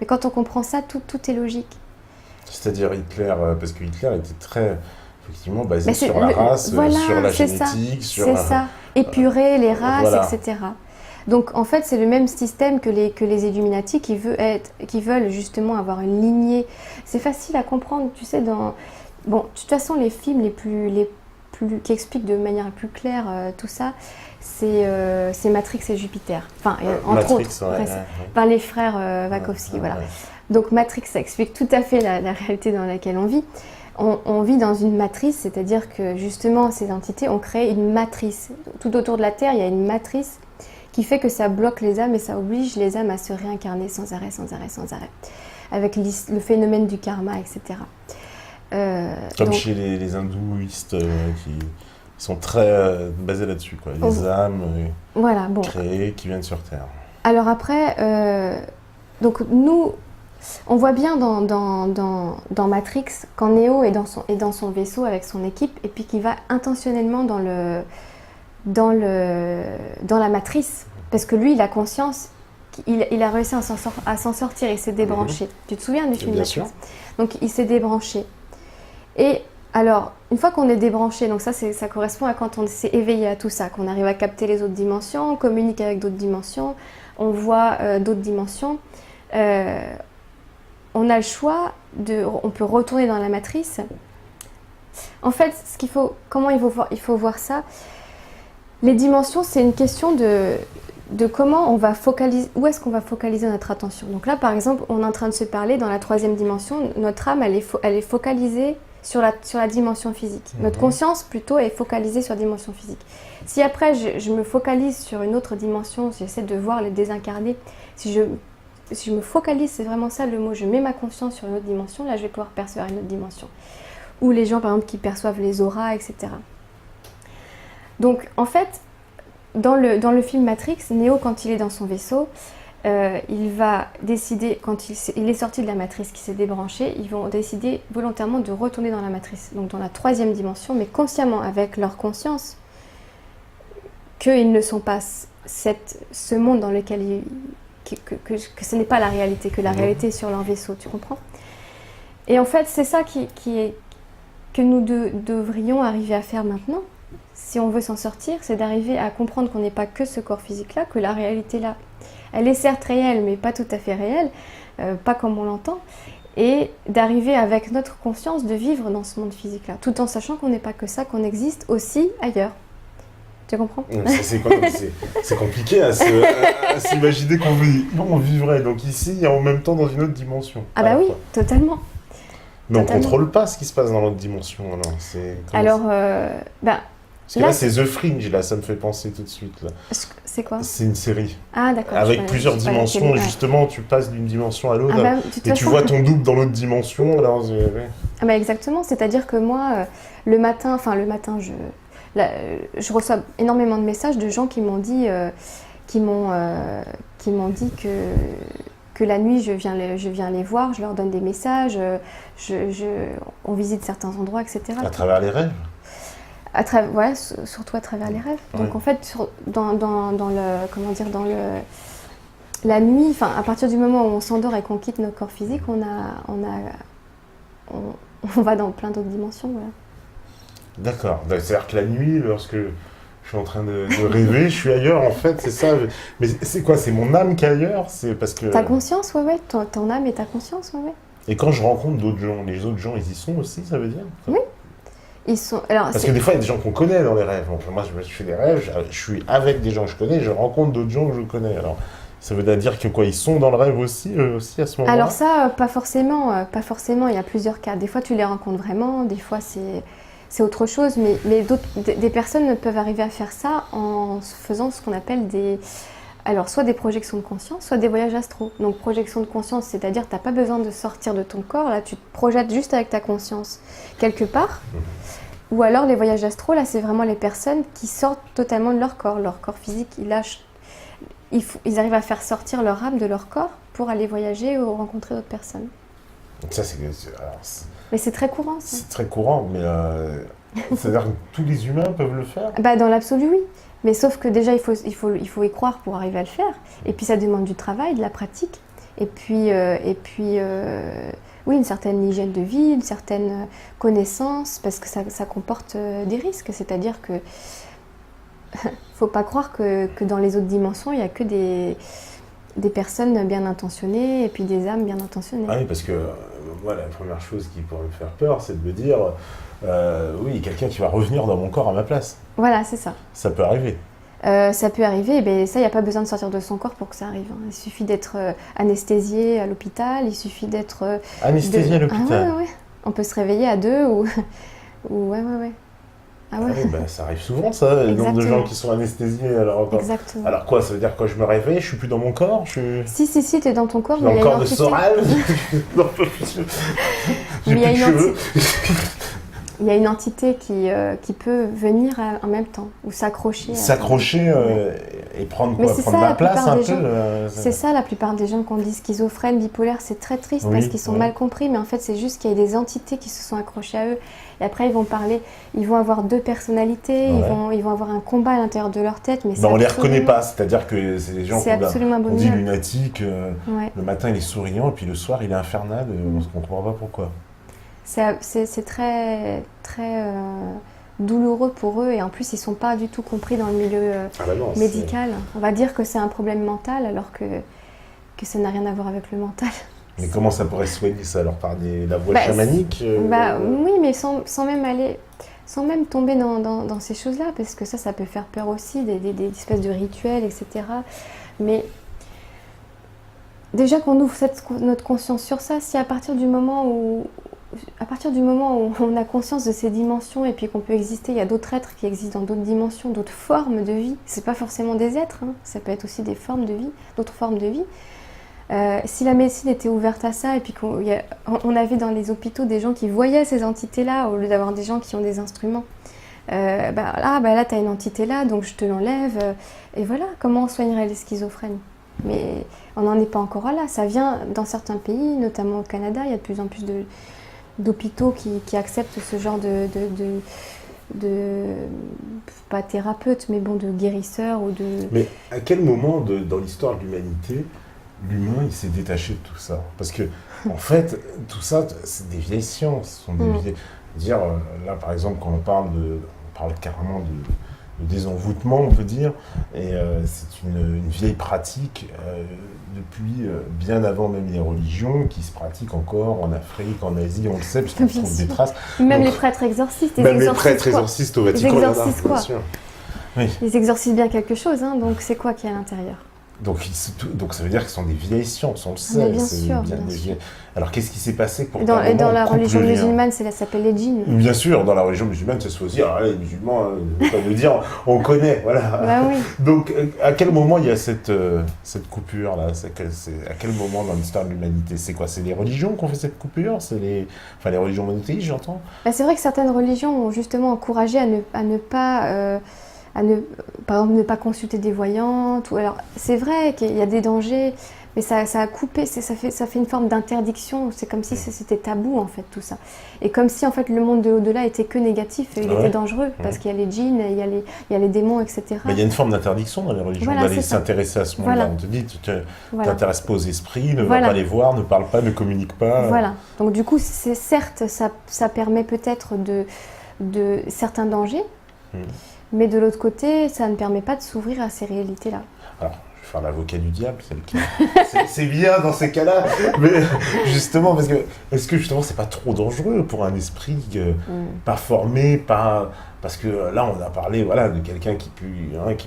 Speaker 1: Mais quand on comprend ça, tout est logique.
Speaker 2: C'est-à-dire Hitler, parce que Hitler était très, effectivement, basé sur la race, sur la génétique,
Speaker 1: c'est ça. Épurer les races, etc. Donc en fait, c'est le même système que les Illuminati qui veulent justement avoir une lignée. C'est facile à comprendre, tu sais, Bon, de toute façon, les films qui expliquent de manière plus claire tout ça, c'est Matrix et Jupiter. Enfin, entre autres, par les frères Wachowski, voilà. Donc Matrix, ça explique tout à fait la réalité dans laquelle on vit. On vit dans une matrice, c'est-à-dire que justement, ces entités ont créé une matrice. Tout autour de la Terre, il y a une matrice qui fait que ça bloque les âmes et ça oblige les âmes à se réincarner sans arrêt, avec le phénomène du karma, etc.
Speaker 2: Comme
Speaker 1: donc,
Speaker 2: chez les hindouistes qui sont très basés là-dessus, quoi. Les âmes
Speaker 1: voilà, bon.
Speaker 2: créées qui viennent sur Terre.
Speaker 1: Alors après, donc nous, on voit bien dans Matrix quand Neo est dans son vaisseau avec son équipe et puis qu'il va intentionnellement dans la matrice parce que lui, il a conscience, il a réussi à s'en sortir, il s'est débranché. Tu te souviens du film
Speaker 2: Bien
Speaker 1: Matrix?
Speaker 2: sûr.
Speaker 1: Donc il s'est débranché. Et alors, une fois qu'on est débranché, donc ça correspond à quand on s'est éveillé à tout ça, qu'on arrive à capter les autres dimensions, on communique avec d'autres dimensions, on voit d'autres dimensions. On a le choix on peut retourner dans la matrice. En fait, comment il faut voir ça? Les dimensions, c'est une question de comment on va focaliser, où est-ce qu'on va focaliser notre attention. Donc là, par exemple, on est en train de se parler dans la 3e dimension, notre âme, elle est focalisée sur la dimension physique. Notre conscience, plutôt, est focalisée sur la dimension physique. Si après, je me focalise sur une autre dimension, j'essaie de voir les désincarnés, si je me focalise, c'est vraiment ça le mot, je mets ma conscience sur une autre dimension, là, je vais pouvoir percevoir une autre dimension. Ou les gens, par exemple, qui perçoivent les auras, etc. Donc, en fait, dans le film Matrix, Neo, quand il est dans son vaisseau, il va décider, quand il est sorti de la matrice, qui s'est débranché, ils vont décider volontairement de retourner dans la matrice, donc dans la 3e dimension, mais consciemment, avec leur conscience, qu'ils ne sont pas ce monde dans lequel que ce n'est pas la réalité, que la réalité est sur leur vaisseau, tu comprends? Et en fait, c'est ça que nous devrions arriver à faire maintenant, si on veut s'en sortir, c'est d'arriver à comprendre qu'on n'est pas que ce corps physique-là, que la réalité-là, elle est certes réelle, mais pas tout à fait réelle, pas comme on l'entend, et d'arriver avec notre conscience de vivre dans ce monde physique-là, tout en sachant qu'on n'est pas que ça, qu'on existe aussi ailleurs. Tu comprends?
Speaker 2: C'est compliqué à s'imaginer qu'on vivrait donc ici et en même temps dans une autre dimension.
Speaker 1: Ah bah oui, totalement.
Speaker 2: Mais on ne contrôle pas ce qui se passe dans l'autre dimension. Parce que là, c'est The Fringe, là, ça me fait penser tout de suite. Là.
Speaker 1: C'est quoi?
Speaker 2: C'est une série.
Speaker 1: Ah, d'accord.
Speaker 2: Avec plusieurs dimensions, et justement, tu passes d'une dimension à l'autre, et tu vois ton double dans l'autre dimension. Alors,
Speaker 1: ah bah exactement, c'est-à-dire que moi, le matin, je reçois énormément de messages de gens qui m'ont dit, que la nuit, je viens les voir, je leur donne des messages, on visite certains endroits, etc.
Speaker 2: À travers les rêves?
Speaker 1: Ouais, surtout à travers les rêves. Ouais. Donc en fait, la nuit, à partir du moment où on s'endort et qu'on quitte notre corps physique, on va dans plein d'autres dimensions. Voilà.
Speaker 2: D'accord. C'est-à-dire que la nuit, lorsque je suis en train de rêver, je suis ailleurs, en fait, c'est ça. Mais c'est quoi? C'est mon âme qui est ailleurs? C'est parce que...
Speaker 1: Ta conscience, ouais. Ton âme et ta conscience, ouais.
Speaker 2: Et quand je rencontre d'autres gens, les autres gens, ils y sont aussi, ça veut dire?
Speaker 1: Oui. Parce
Speaker 2: que des fois, il y a des gens qu'on connaît dans les rêves. Moi, je fais des rêves, je suis avec des gens que je connais, je rencontre d'autres gens que je connais. Alors, ça veut dire que ils sont dans le rêve aussi à ce moment-là?
Speaker 1: Alors ça, pas forcément. Il y a plusieurs cas. Des fois, tu les rencontres vraiment. Des fois, c'est autre chose. Mais des personnes peuvent arriver à faire ça en faisant ce qu'on appelle soit des projections de conscience, soit des voyages astro. Donc, projection de conscience, c'est-à-dire que tu n'as pas besoin de sortir de ton corps. Là, tu te projettes juste avec ta conscience quelque part. Ou alors, les voyages astro, là, c'est vraiment les personnes qui sortent totalement de leur corps. Leur corps physique, ils arrivent à faire sortir leur âme de leur corps pour aller voyager ou rencontrer d'autres personnes.
Speaker 2: Ça,
Speaker 1: mais c'est très courant, ça.
Speaker 2: C'est très courant, mais c'est-à-dire que tous les humains peuvent le faire?
Speaker 1: Dans l'absolu, oui. Mais sauf que déjà, il faut y croire pour arriver à le faire. Et puis, ça demande du travail, de la pratique. Et puis oui, une certaine hygiène de vie, une certaine connaissance, parce que ça comporte des risques. C'est-à-dire que faut pas croire que dans les autres dimensions, il n'y a que des personnes bien intentionnées et puis des âmes bien intentionnées.
Speaker 2: Ah oui, parce que moi, la première chose qui pourrait me faire peur, c'est de me dire oui, quelqu'un qui va revenir dans mon corps à ma place.
Speaker 1: Voilà, c'est ça.
Speaker 2: Ça peut arriver.
Speaker 1: Ça peut arriver, mais ça, il n'y a pas besoin de sortir de son corps pour que ça arrive. Il suffit d'être anesthésié à l'hôpital, il suffit d'être...
Speaker 2: Anesthésié à l'hôpital?
Speaker 1: Ah ouais. On peut se réveiller à 2 ou... ouais. Ah ouais.
Speaker 2: Ah oui, ça arrive souvent, ça, le nombre de gens qui sont anesthésiés.
Speaker 1: Exactement.
Speaker 2: Alors quoi, ça veut dire que quand je me réveille, je suis plus dans mon corps?
Speaker 1: Si, t'es dans ton corps.
Speaker 2: Dans le corps de Soral? j'ai plus de cheveux.
Speaker 1: Il y a une entité qui peut venir en même temps, ou s'accrocher.
Speaker 2: S'accrocher et prendre quoi? Prendre la place un peu
Speaker 1: C'est ça, la plupart des gens qu'on dit schizophrènes, bipolaires, c'est très triste parce qu'ils sont mal compris, mais en fait c'est juste qu'il y a des entités qui se sont accrochées à eux. Et après ils vont parler, ils vont avoir deux personnalités, ils vont avoir un combat à l'intérieur de leur tête. Mais
Speaker 2: on les reconnaît pas, c'est-à-dire que c'est des gens
Speaker 1: qu'on
Speaker 2: dit lunatiques, le matin il est souriant et puis le soir il est infernal, on ne comprend pas pourquoi.
Speaker 1: C'est très, très douloureux pour eux et en plus ils ne sont pas du tout compris dans le milieu médical. On va dire que c'est un problème mental alors que ça n'a rien à voir avec le mental.
Speaker 2: Mais comment ça pourrait se soigner ça alors par la voie chamanique
Speaker 1: Oui, mais sans même tomber dans ces choses-là, parce que ça peut faire peur aussi, des espèces de rituels, etc. Mais déjà qu'on ouvre notre conscience sur ça, si à partir du moment où on a conscience de ces dimensions et puis qu'on peut exister, il y a d'autres êtres qui existent dans d'autres dimensions, d'autres formes de vie. C'est pas forcément des êtres, ça peut être aussi des formes de vie, d'autres formes de vie. Si la médecine était ouverte à ça et puis on avait dans les hôpitaux des gens qui voyaient ces entités-là au lieu d'avoir des gens qui ont des instruments. Là tu as une entité là, donc je te l'enlève. Et voilà, comment on soignerait les schizophrènes? Mais on n'en est pas encore là. Ça vient dans certains pays, notamment au Canada, il y a de plus en plus d'hôpitaux qui acceptent ce genre de pas thérapeutes, mais bon, de guérisseurs ou de...
Speaker 2: Mais à quel moment dans l'histoire de l'humanité, l'humain il s'est détaché de tout ça? Parce que en fait, tout ça, c'est des vieilles sciences. Ce sont des vieilles... là, par exemple, quand on parle carrément de désenvoûtement, on peut dire, et c'est une vieille pratique depuis bien avant même les religions, qui se pratique encore en Afrique, en Asie, on le sait, puisqu'on trouve des traces.
Speaker 1: Même les prêtres exorcistes.
Speaker 2: Même les prêtres exorcistes au Vatican.
Speaker 1: Ils exorcisent quoi? Ils exorcisent bien quelque chose, donc c'est quoi qui est à l'intérieur?
Speaker 2: Donc ça veut dire que ce sont des vieilles sciences, on le sait.
Speaker 1: Mais bien sûr.
Speaker 2: Alors qu'est-ce qui s'est passé pour
Speaker 1: dans la religion musulmane, ça s'appelle les djinns.
Speaker 2: Bien sûr, dans la religion musulmane, ça se fait aussi. Alors, les musulmans, pas me dire, on connaît, voilà.
Speaker 1: Bah oui.
Speaker 2: Donc à quel moment il y a cette coupure là? À quel moment dans l'histoire de l'humanité? C'est quoi? C'est les religions qui ont fait cette coupure? C'est les religions monothéistes, j'entends.
Speaker 1: C'est vrai que certaines religions ont justement encouragé à ne pas par exemple, ne pas consulter des voyantes. Alors, c'est vrai qu'il y a des dangers, mais ça a coupé, ça fait une forme d'interdiction. C'est comme si c'était tabou, en fait, tout ça. Et comme si, en fait, le monde de l'au-delà était que négatif et il était dangereux, parce qu'il y a les djinns, il y a les démons, etc.
Speaker 2: Mais il y a une forme d'interdiction dans les religions, d'aller s'intéresser à ce monde-là. On te dit, tu t'intéresses pas aux esprits, ne va pas les voir, ne parle pas, ne communique pas.
Speaker 1: Voilà. Donc, du coup, certes, ça permet peut-être de certains dangers, mais de l'autre côté, ça ne permet pas de s'ouvrir à ces réalités-là. Alors,
Speaker 2: je vais faire l'avocat du diable, c'est bien dans ces cas-là, mais justement, est-ce que justement c'est pas trop dangereux pour un esprit pas formé, parce que là on a parlé de quelqu'un qui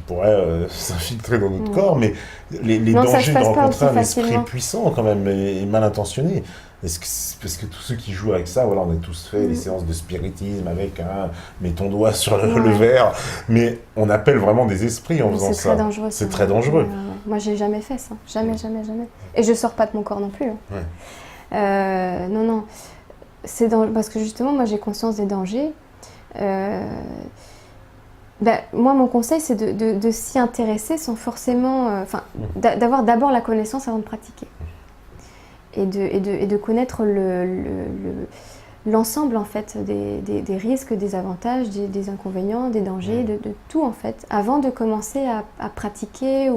Speaker 2: pourrait s'infiltrer dans notre corps, mais les dangers de rencontrer un esprit puissant quand même et mal intentionné. Parce que tous ceux qui jouent avec ça, on a tous fait des séances de spiritisme avec mets ton doigt sur le verre, mais on appelle vraiment des esprits en faisant ça.
Speaker 1: C'est très dangereux.
Speaker 2: C'est très dangereux.
Speaker 1: Moi, j'ai jamais fait ça. Jamais. Et je sors pas de mon corps non plus. Non. Parce que justement, moi, j'ai conscience des dangers. Moi, mon conseil, c'est de s'y intéresser sans forcément... d'avoir d'abord la connaissance avant de pratiquer. Et de connaître l'ensemble en fait des risques, des avantages, des inconvénients, des dangers, de tout en fait, avant de commencer à pratiquer.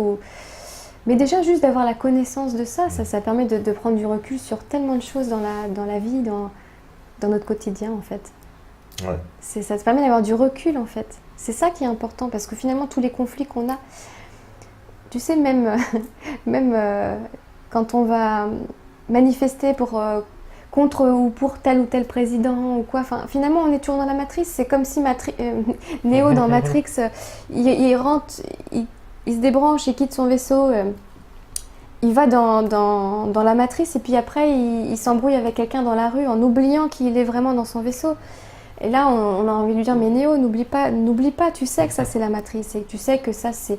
Speaker 1: Mais déjà juste d'avoir la connaissance de ça permet de prendre du recul sur tellement de choses dans la vie, dans notre quotidien en fait.
Speaker 2: Ouais.
Speaker 1: Ça te permet d'avoir du recul en fait. C'est ça qui est important parce que finalement tous les conflits qu'on a, tu sais même quand on va manifester contre ou pour tel ou tel président ou quoi. Finalement, on est toujours dans la matrice. C'est comme si Neo dans Matrix, il rentre, il se débranche, il quitte son vaisseau, il va dans la matrice et puis après, il s'embrouille avec quelqu'un dans la rue en oubliant qu'il est vraiment dans son vaisseau. Et là, on a envie de lui dire, mais Neo, n'oublie pas, tu sais que ça c'est la matrice et tu sais que ça c'est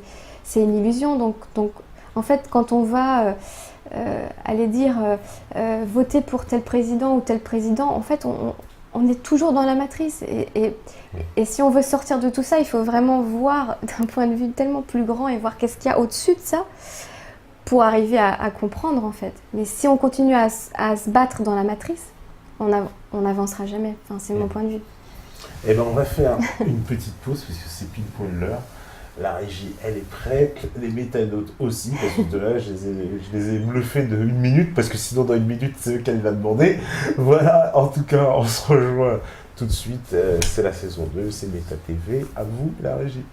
Speaker 1: une illusion. Donc en fait, quand on va aller dire voter pour tel président ou tel président, en fait, on est toujours dans la matrice. Et si on veut sortir de tout ça, il faut vraiment voir d'un point de vue tellement plus grand et voir qu'est-ce qu'il y a au-dessus de ça pour arriver à comprendre, en fait. Mais si on continue à se battre dans la matrice, on n'avancera jamais. Enfin, c'est mon point de vue.
Speaker 2: Eh bien, on va faire une petite pause parce que c'est pile poil l'heure. La régie, elle est prête, les métanotes aussi, parce que de là, je les ai bluffés de 1 minute, parce que sinon, dans 1 minute, c'est eux qu'elle va demander. Voilà, en tout cas, on se rejoint tout de suite. C'est la saison 2, c'est Méta TV. À vous, la régie.